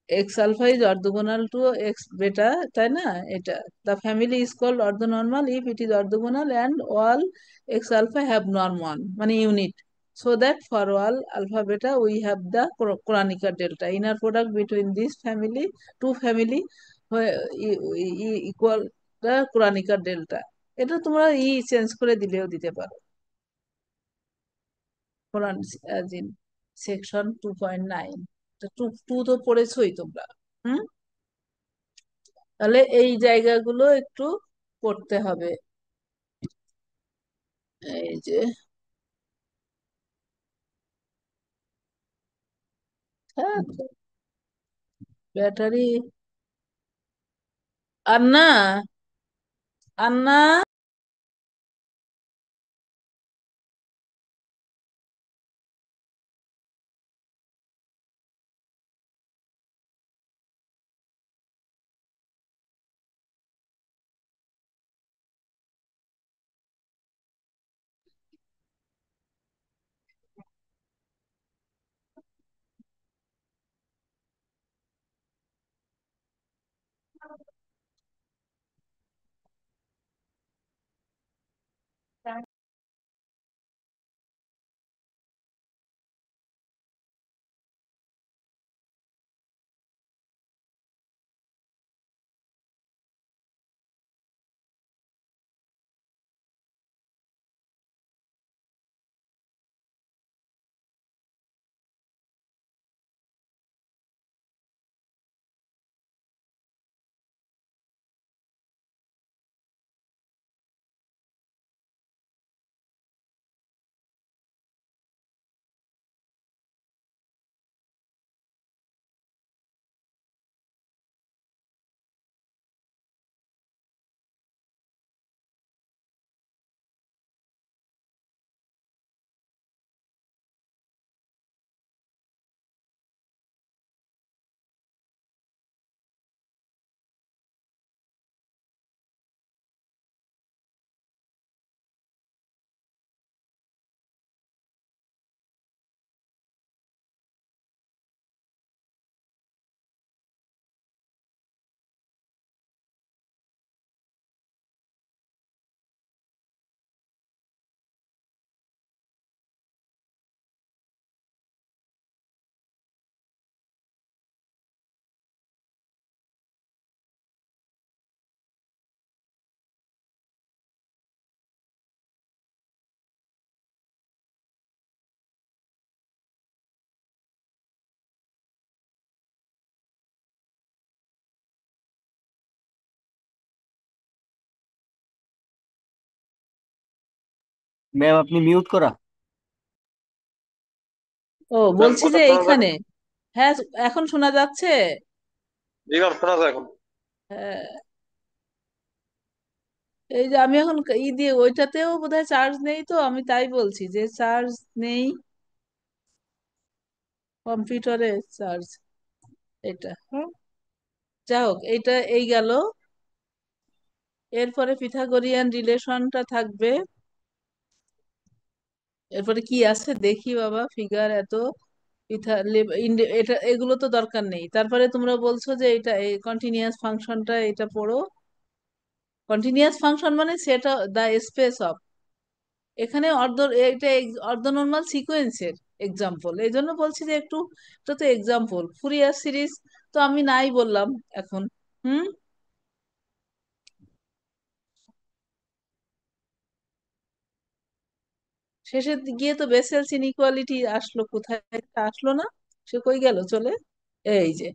X alpha is orthogonal to X beta, তাই না? এটা the family is called orthonormal if it is orthogonal and all X alpha have norm 1 মানে unit, so that for all alpha beta we have the Kronecker delta, inner product between this family, two family, where equal the Kronecker delta. এটা তোমরা change করে দিলেও দিতে পারো, কোরআন section 2.9, two two তো পড়েছোই তোমরা। হুম, তাহলে এই জায়গাগুলো একটু পড়তে হবে। এই যে হ্যাঁ, ব্যাটারি আর না, আর না। ম্যাম আপনি মিউট করা। ও, ম্যাম বলছি কথা যে শোনা যায়? এইখানে। হ্যাঁ, এখন শোনা যাচ্ছে। জি ম্যাম শোনা যায় এখন। হ্যাঁ, এই যে আমি এখন দিয়ে ওইটাতেও বোধহয় চার্জ নেই, তো আমি তাই বলছি যে চার্জ নেই কম্পিউটারে চার্জ। এটা যা হোক, এইটা এই গেল। এরপরে পিথাগোরিয়ান রিলেশনটা থাকবে। এরপরে কি আছে দেখি বাবা, ফিগার এত এটা এগুলো তো দরকার নেই। তারপরে তোমরা বলছো যে এটা এই কন্টিনিউয়াস ফাংশনটা এটা পড়ো। কন্টিনিউয়াস ফাংশন মানে সেটা দা স্পেস অফ, এখানে এটা অর্ধনর্মাল সিকোয়েন্সের এক্সাম্পল, এই জন্য বলছি যে একটু, এটা তো এক্সাম্পল ফুরিয়ার সিরিজ, তো আমি নাই বললাম এখন। হুম। শেষে গিয়ে তো বেসেলস ইনইকুয়ালিটি আসলো, কোথায় একটা আসলো না, সে কই গেল চলে। এই যে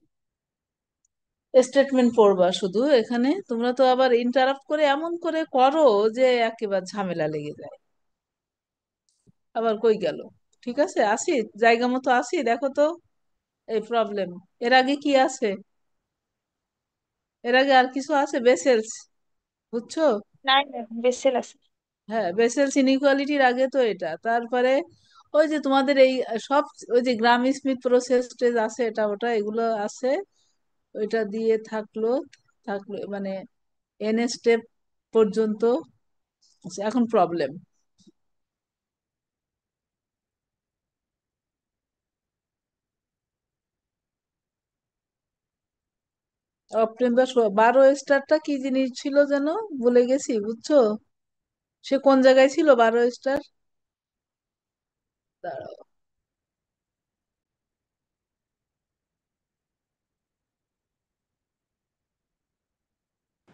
স্টেটমেন্ট পড়বা শুধু, এখানে তোমরা তো আবার ইন্টারাপ্ট করে এমন করে করো যে একেবারে ঝামেলা লেগে যায়। আবার কই গেল। ঠিক আছে, আসি, জায়গা মতো আসি, দেখো তো। এই প্রবলেম, এর আগে কি আছে? এর আগে আর কিছু আছে বেসেলস, বুঝছো? নাই ম্যাম, বেসেল আছে। হ্যাঁ, বেসেলস ইনইকুয়ালিটির আগে তো এটা, তারপরে ওই যে তোমাদের এই সব, ওই যে গ্রাম স্মিথ প্রসেস টেজ আছে, এটা ওটা এগুলো আছে। ওইটা দিয়ে থাকলো, থাকলো মানে এন স্টেপ পর্যন্ত। আচ্ছা, এখন প্রবলেম। অক্টোবর 12 স্টারটা কি জিনিস ছিল যেন, ভুলে গেছি, বুঝছো? সে কোন জায়গায় ছিল 12 স্টার? দাঁড়াও।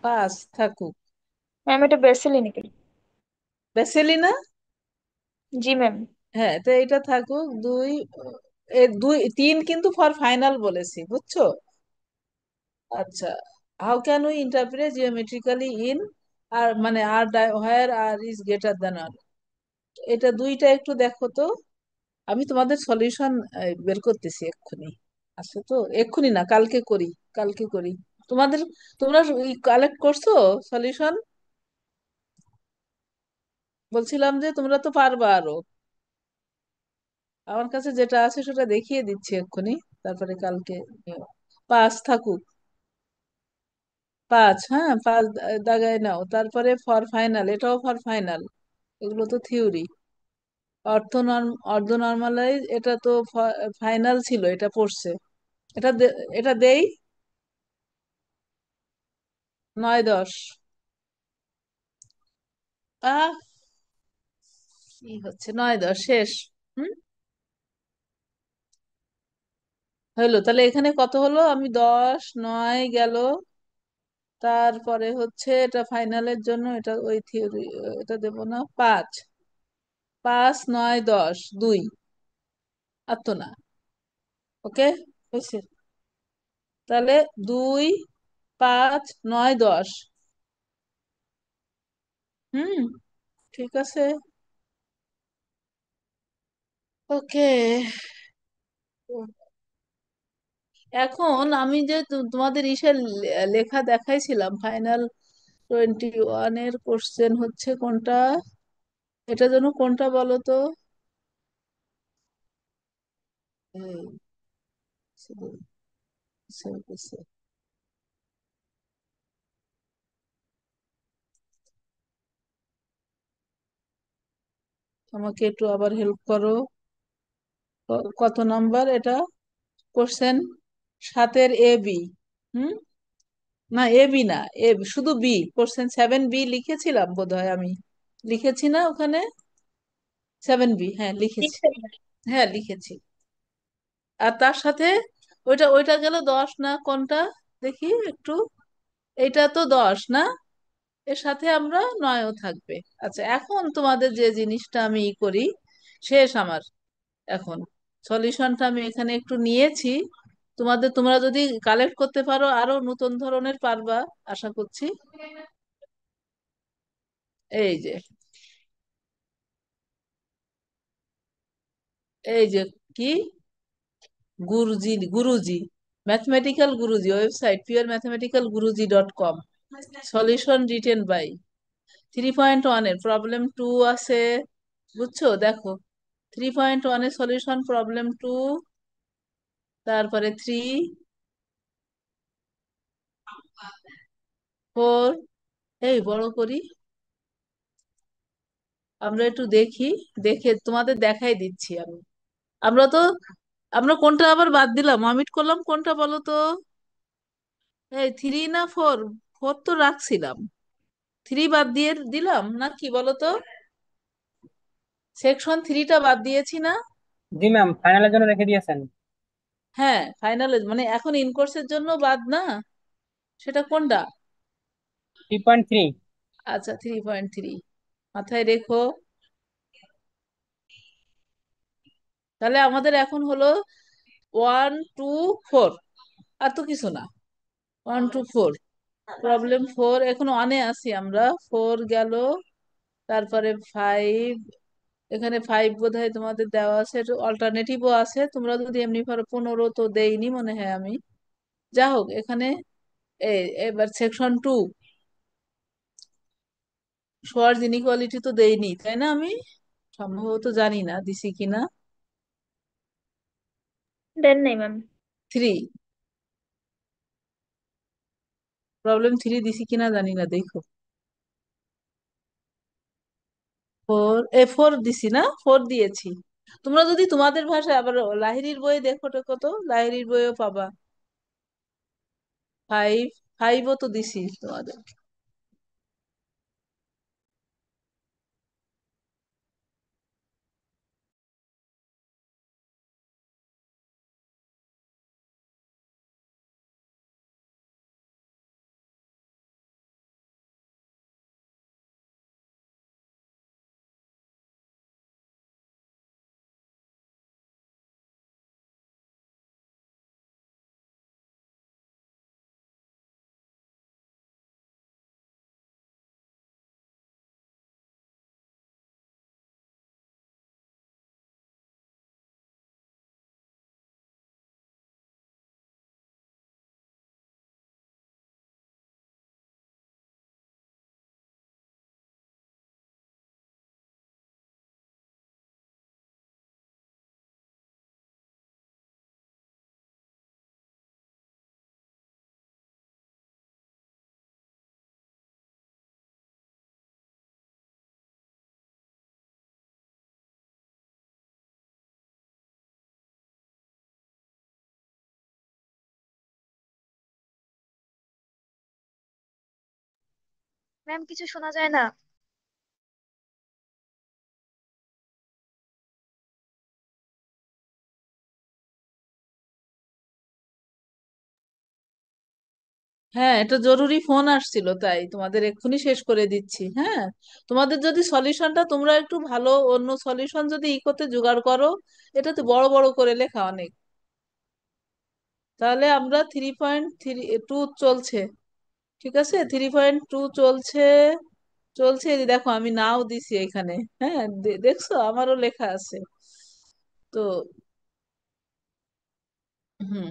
5 থাকুক। ম্যাম এটা বেসেল ইনইকুয়ালিটি। বেসেলিনা। জি ম্যাম। হ্যাঁ, তো এটা থাকুক 2। এ 2 3 কিন্তু ফর ফাইনাল বলেছি, বুঝছো? আচ্ছা, how can we interpret geometrically in R মানে R where R is greater than আর, এটা দুইটা একটু দেখো তো। আমি তোমাদের সলিউশন বের করতেছি এক্ষুনি। আচ্ছা, তো এক্ষুনি না, কালকে করি, কালকে করি। তোমাদের, তোমরা কালেক্ট করছো সলিউশন? বলছিলাম যে তোমরা তো পারবা আরো। আমার কাছে যেটা আছে সেটা দেখিয়ে দিচ্ছি এক্ষুনি, তারপরে কালকে নিও। 5 থাকুক। 5, হ্যাঁ, 5 দাগায় নাও। তারপরে ফর ফাইনাল, এটাও ফর ফাইনাল। এগুলো তো থিওরি। অর্থ নর্মালাইজ, এটা তো ফাইনাল ছিল, এটা পড়ছে। এটা দেই। 9 10। আহ, কি হচ্ছে, 9 10 শেষ। হুম। হইলো, তাহলে এখানে কত হলো? আমি 10 9 গেল। তারপরে হচ্ছে এটা ফাইনালের জন্য, এটা ওই থিওরি, এটা দেব না। 5 5 9 10 2, আর তো না। ওকে, হয়েছে। তাহলে 2 5 9 10। হুম, ঠিক আছে। ওকে। এখন আমি যে তোমাদের ইসের লেখা দেখাইছিলাম, ফাইনাল 21-এর কোশ্চেন হচ্ছে কোনটা? এটা যেন কোনটা বলো তো? এই, আমাকে একটু আবার হেল্প করো। কত নাম্বার এটা কোশ্চেন? 7-এর A B। হুম। না, A B না, শুধু বি। কোশ্চেন 7B লিখেছিলাম বোধহয় আমি, লিখেছি না ওখানে? 7B, হ্যাঁ লিখেছি। লিখছেন না? হ্যাঁ লিখেছি। আর তার সাথে ওইটা ওইটা গেল 10 না কোনটা, দেখি একটু। এটা তো 10 না, এর সাথে আমরা 9ও থাকবে। আচ্ছা, এখন তোমাদের যে জিনিসটা আমি করি, শেষ আমার। এখন সলিউশনটা আমি এখানে একটু নিয়েছি। তোমরা যদি কালেক্ট করতে পারো আরো নতুন ধরনের পারবা, আশা করছি। এই যে এই যে কি, Guruji Guruji, mathematical Guruji website puremathematicalguruji.com, solution written by 3.1 এর প্রবলেম 2 আছে, বুঝছো? দেখো 3.1 এর সলিউশন প্রবলেম 2, তারপরে 3, 4, এই বড় করি, আমরা একটু দেখি, দেখে তোমাদের দেখাই দিচ্ছি আমি। আমরা তো, আমরা কোনটা আবার বাদ দিলাম, অমিট করলাম কোনটা বলো তো? এই 3 না 4? 4 তো রাখছিলাম, 3 বাদ দিয়ে দিলাম না কি বলো তো? সেকশন 3টা বাদ দিয়েছি না? জি ম্যাম, ফাইনালের জন্য রেখে দিয়েছেন। হ্যাঁ, ফাইনাল মানে এখন ইনকোর্সের জন্য বাদ না, সেটা কোনটা? 3.3। আচ্ছা 3.3 মাথায় রেখো। তাহলে আমাদের এখন হলো 1, 2, 4, আর তো কিছু না। 1, 2, 4, প্রবলেম 4, এখন 1-এ আছি আমরা, 4 গেল, তারপরে 5, এখানে 5 বোধহয় তোমাদের দেওয়া আছে, অল্টারনেটিভও আছে, তোমরা যদি এমনি পারো 15 তো দেইনি মনে হয় আমি, যা হোক এখানে। এবার সেকশন 2, সোয়ার্জ ইনইকুয়ালিটি তো দেইনি তাই না? আমি সম্ভবত, জানি না দিছি কিনা। দেন নাই ম্যাম। 3, প্রবলেম 3 দিছি কিনা জানি না, দেখো। 4 দিছি না? 4 দিয়েছি। তোমরা যদি তোমাদের ভাষায় আবার লাহিড়ীর বই দেখো টেকো তো, লাহিড়ীর বইও পাবা। 5, 5ও তো দিছি তোমাদের। ম্যাম কিছু শোনা যায় না। হ্যাঁ, এটা জরুরি ফোন আসছিল, তাই তোমাদের এক্ষুনি শেষ করে দিচ্ছি। হ্যাঁ, তোমাদের যদি সলিউশনটা তোমরা একটু ভালো অন্য সলিউশন যদি করতে জোগাড় করো, এটা তো বড় বড় করে লেখা অনেক। তাহলে আমরা 3.2 চলছে, ঠিক আছে, 3.2 চলছে, চলছে। এই যে দেখো আমি নাও দিছি এখানে, হ্যাঁ দেখছো আমারও লেখা আছে তো। হুম,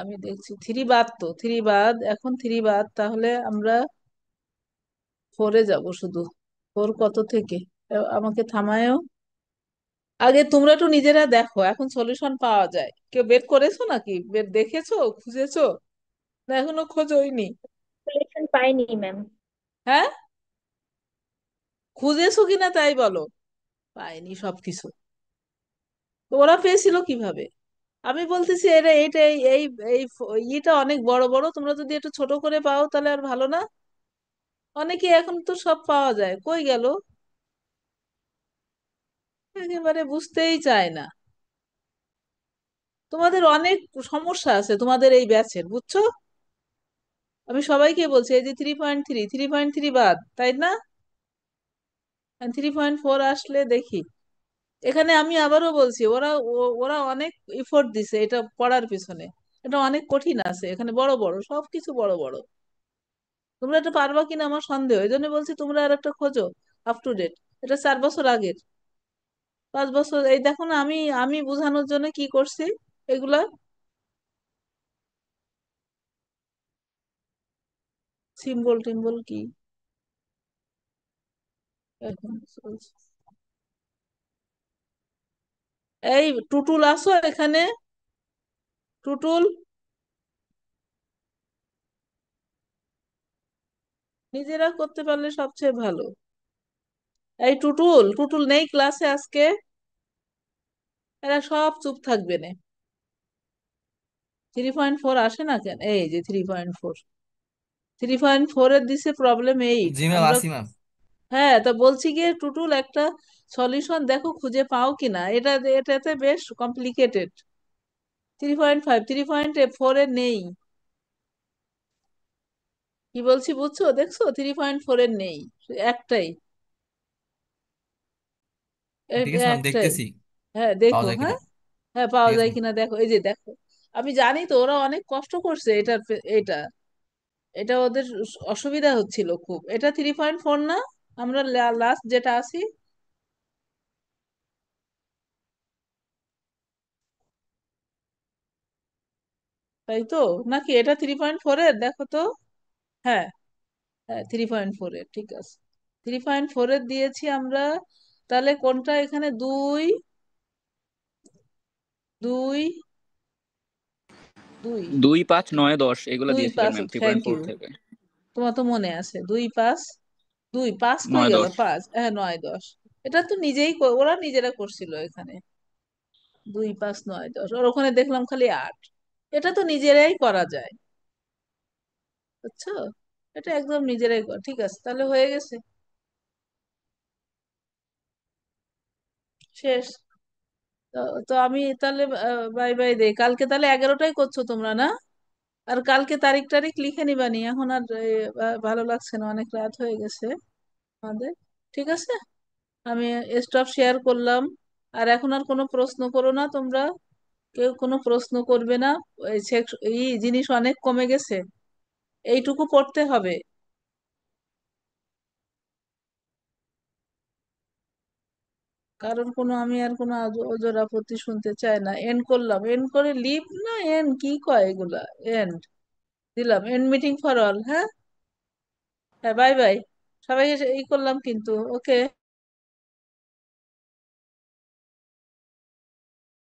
আমি দেখছি 3 বাদ, তো 3 বাদ, এখন 3 বাদ, তাহলে আমরা 4-এ যাব শুধু। 4 কত থেকে, আমাকে থামায়ও। আগে তোমরা একটু নিজেরা দেখো এখন সলিউশন পাওয়া যায়, কেউ বের করেছো নাকি, বের দেখেছো, খুঁজেছো? না এখনো খোঁজোইনি? সলিউশন পাইনি ম্যাম। হ্যাঁ, খুঁজেছো কিনা তাই বলো। পাইনি সবকিছু? তো ওরা পেয়েছিল কিভাবে? আমি বলতেছি এটা এইটা এই এই এই ইটা অনেক বড় বড়, তোমরা যদি একটু ছোট করে পাও তাহলে আর ভালো না? অনেকে এখন তো সব পাওয়া যায়, কই গেল? একেবারে বুঝতেই চায় না। তোমাদের অনেক সমস্যা আছে তোমাদের এই ব্যাচের, বুঝছো? আমি সবাইকে বলছি, এই যে 3.3 বাদ, তাই না? 3.4 আসলে দেখি। এখানে আমি আবারও বলছি, ওরা অনেক এফোর্ট দিছে এটা পড়ার পিছনে, এটা অনেক কঠিন আছে, এখানে বড় বড় সবকিছু বড় বড়। তোমরা এটা পারবা কিনা আমার সন্দেহ, এই জন্য বলছি তোমরা আর একটা খোঁজো আপ টু ডেট। এটা 4 বছর আগের, 5 বছর। এই দেখো না, আমি আমি বোঝানোর জন্য কি করছি এগুলা। সিম্বল টিম্বল কি এখন চলছে। এই টুটুল আসো এখানে, টুটুল। নিজেরা করতে পারলে সবচেয়ে ভালো। এই টুটুল, টুটুল নেই ক্লাসে আজকে? এরা সব চুপ থাকবে না। 3.4 আসে না কেন? এই যে 3.4, 3.4 এর দিছে প্রবলেম 8 জি ম্যাম, আমরা। আসি ম্যাম। হ্যাঁ, তা বলছি গিয়ে টুটুল একটা সলিউশন দেখো খুঁজে পাও কিনা, এটাতে বেশ কমপ্লিকেটেড। 3.5, 3.4 এ নেই। কি বলছি বুঝছো? দেখছো 3.4 এর নেই, একটাই, ঠিক আছে ম্যাম, একটাই। দেখতেছি হ্যাঁ পাওয়া দেখো, যায় কিনা। হ্যাঁ। হ্যাঁ পাওয়া ঠিক আছে যায় ম্যাম। কিনা দেখো, এই যে দেখো। আমি জানি তো ওরা অনেক কষ্ট করছে এটার এটা এটা ওদের অসুবিধা হচ্ছিল খুব। এটা 3.4 না? আমরা লাস্ট যেটা আছি, তাই তো? নাকি এটা 3.4 এর দেখো তো। হ্যাঁ, হ্যাঁ 3.4 এর, ঠিক আছে। 3.4 এর দিয়েছি আমরা। তাহলে কোনটা এখানে? দুই, দুই, দুই, 2, 5, 9, 10 এগুলা দুই দিয়েছিলেন পাঁচ ma'am three thank point four you. থেকে। তোমার তো মনে আছে, 2, 5, 2, 5 কই 9, গেল? 10। 5, হ্যাঁ 9, 10। এটা তো নিজেই ওরা নিজেরা করছিল এখানে। 2, 5, 9, 10, আর ওখানে দেখলাম খালি 8। এটা তো নিজেরাই করা যায়, বুঝছো? এটা একদম নিজেরাই ঠিক আছে, তাহলে হয়ে গেছে, শেষ। তো তো আমি তাহলে বাই বাই দেই। কালকে তাহলে 11টাই করছো তোমরা না? আর কালকে তারিখ টারিখ লিখে নিবানি, এখন আর ভালো লাগছে না, অনেক রাত হয়ে গেছে আমাদের। ঠিক আছে, আমি স্টপ শেয়ার করলাম। আর এখন আর কোনো প্রশ্ন করো না তোমরা, কেউ কোনো প্রশ্ন করবে না। এই জিনিস অনেক কমে গেছে, এইটুকু পড়তে হবে। কারণ কোনো আমি আর কোনো ওজোর আপত্তি শুনতে চাই না। এন্ড করলাম, এন্ড করে লিভ না এন্ড কি কয় এগুলা? এন্ড দিলাম, এন্ড মিটিং ফর অল। হ্যাঁ, হ্যাঁ বাই বাই। সবাই এই করলাম কিন্তু, ওকে।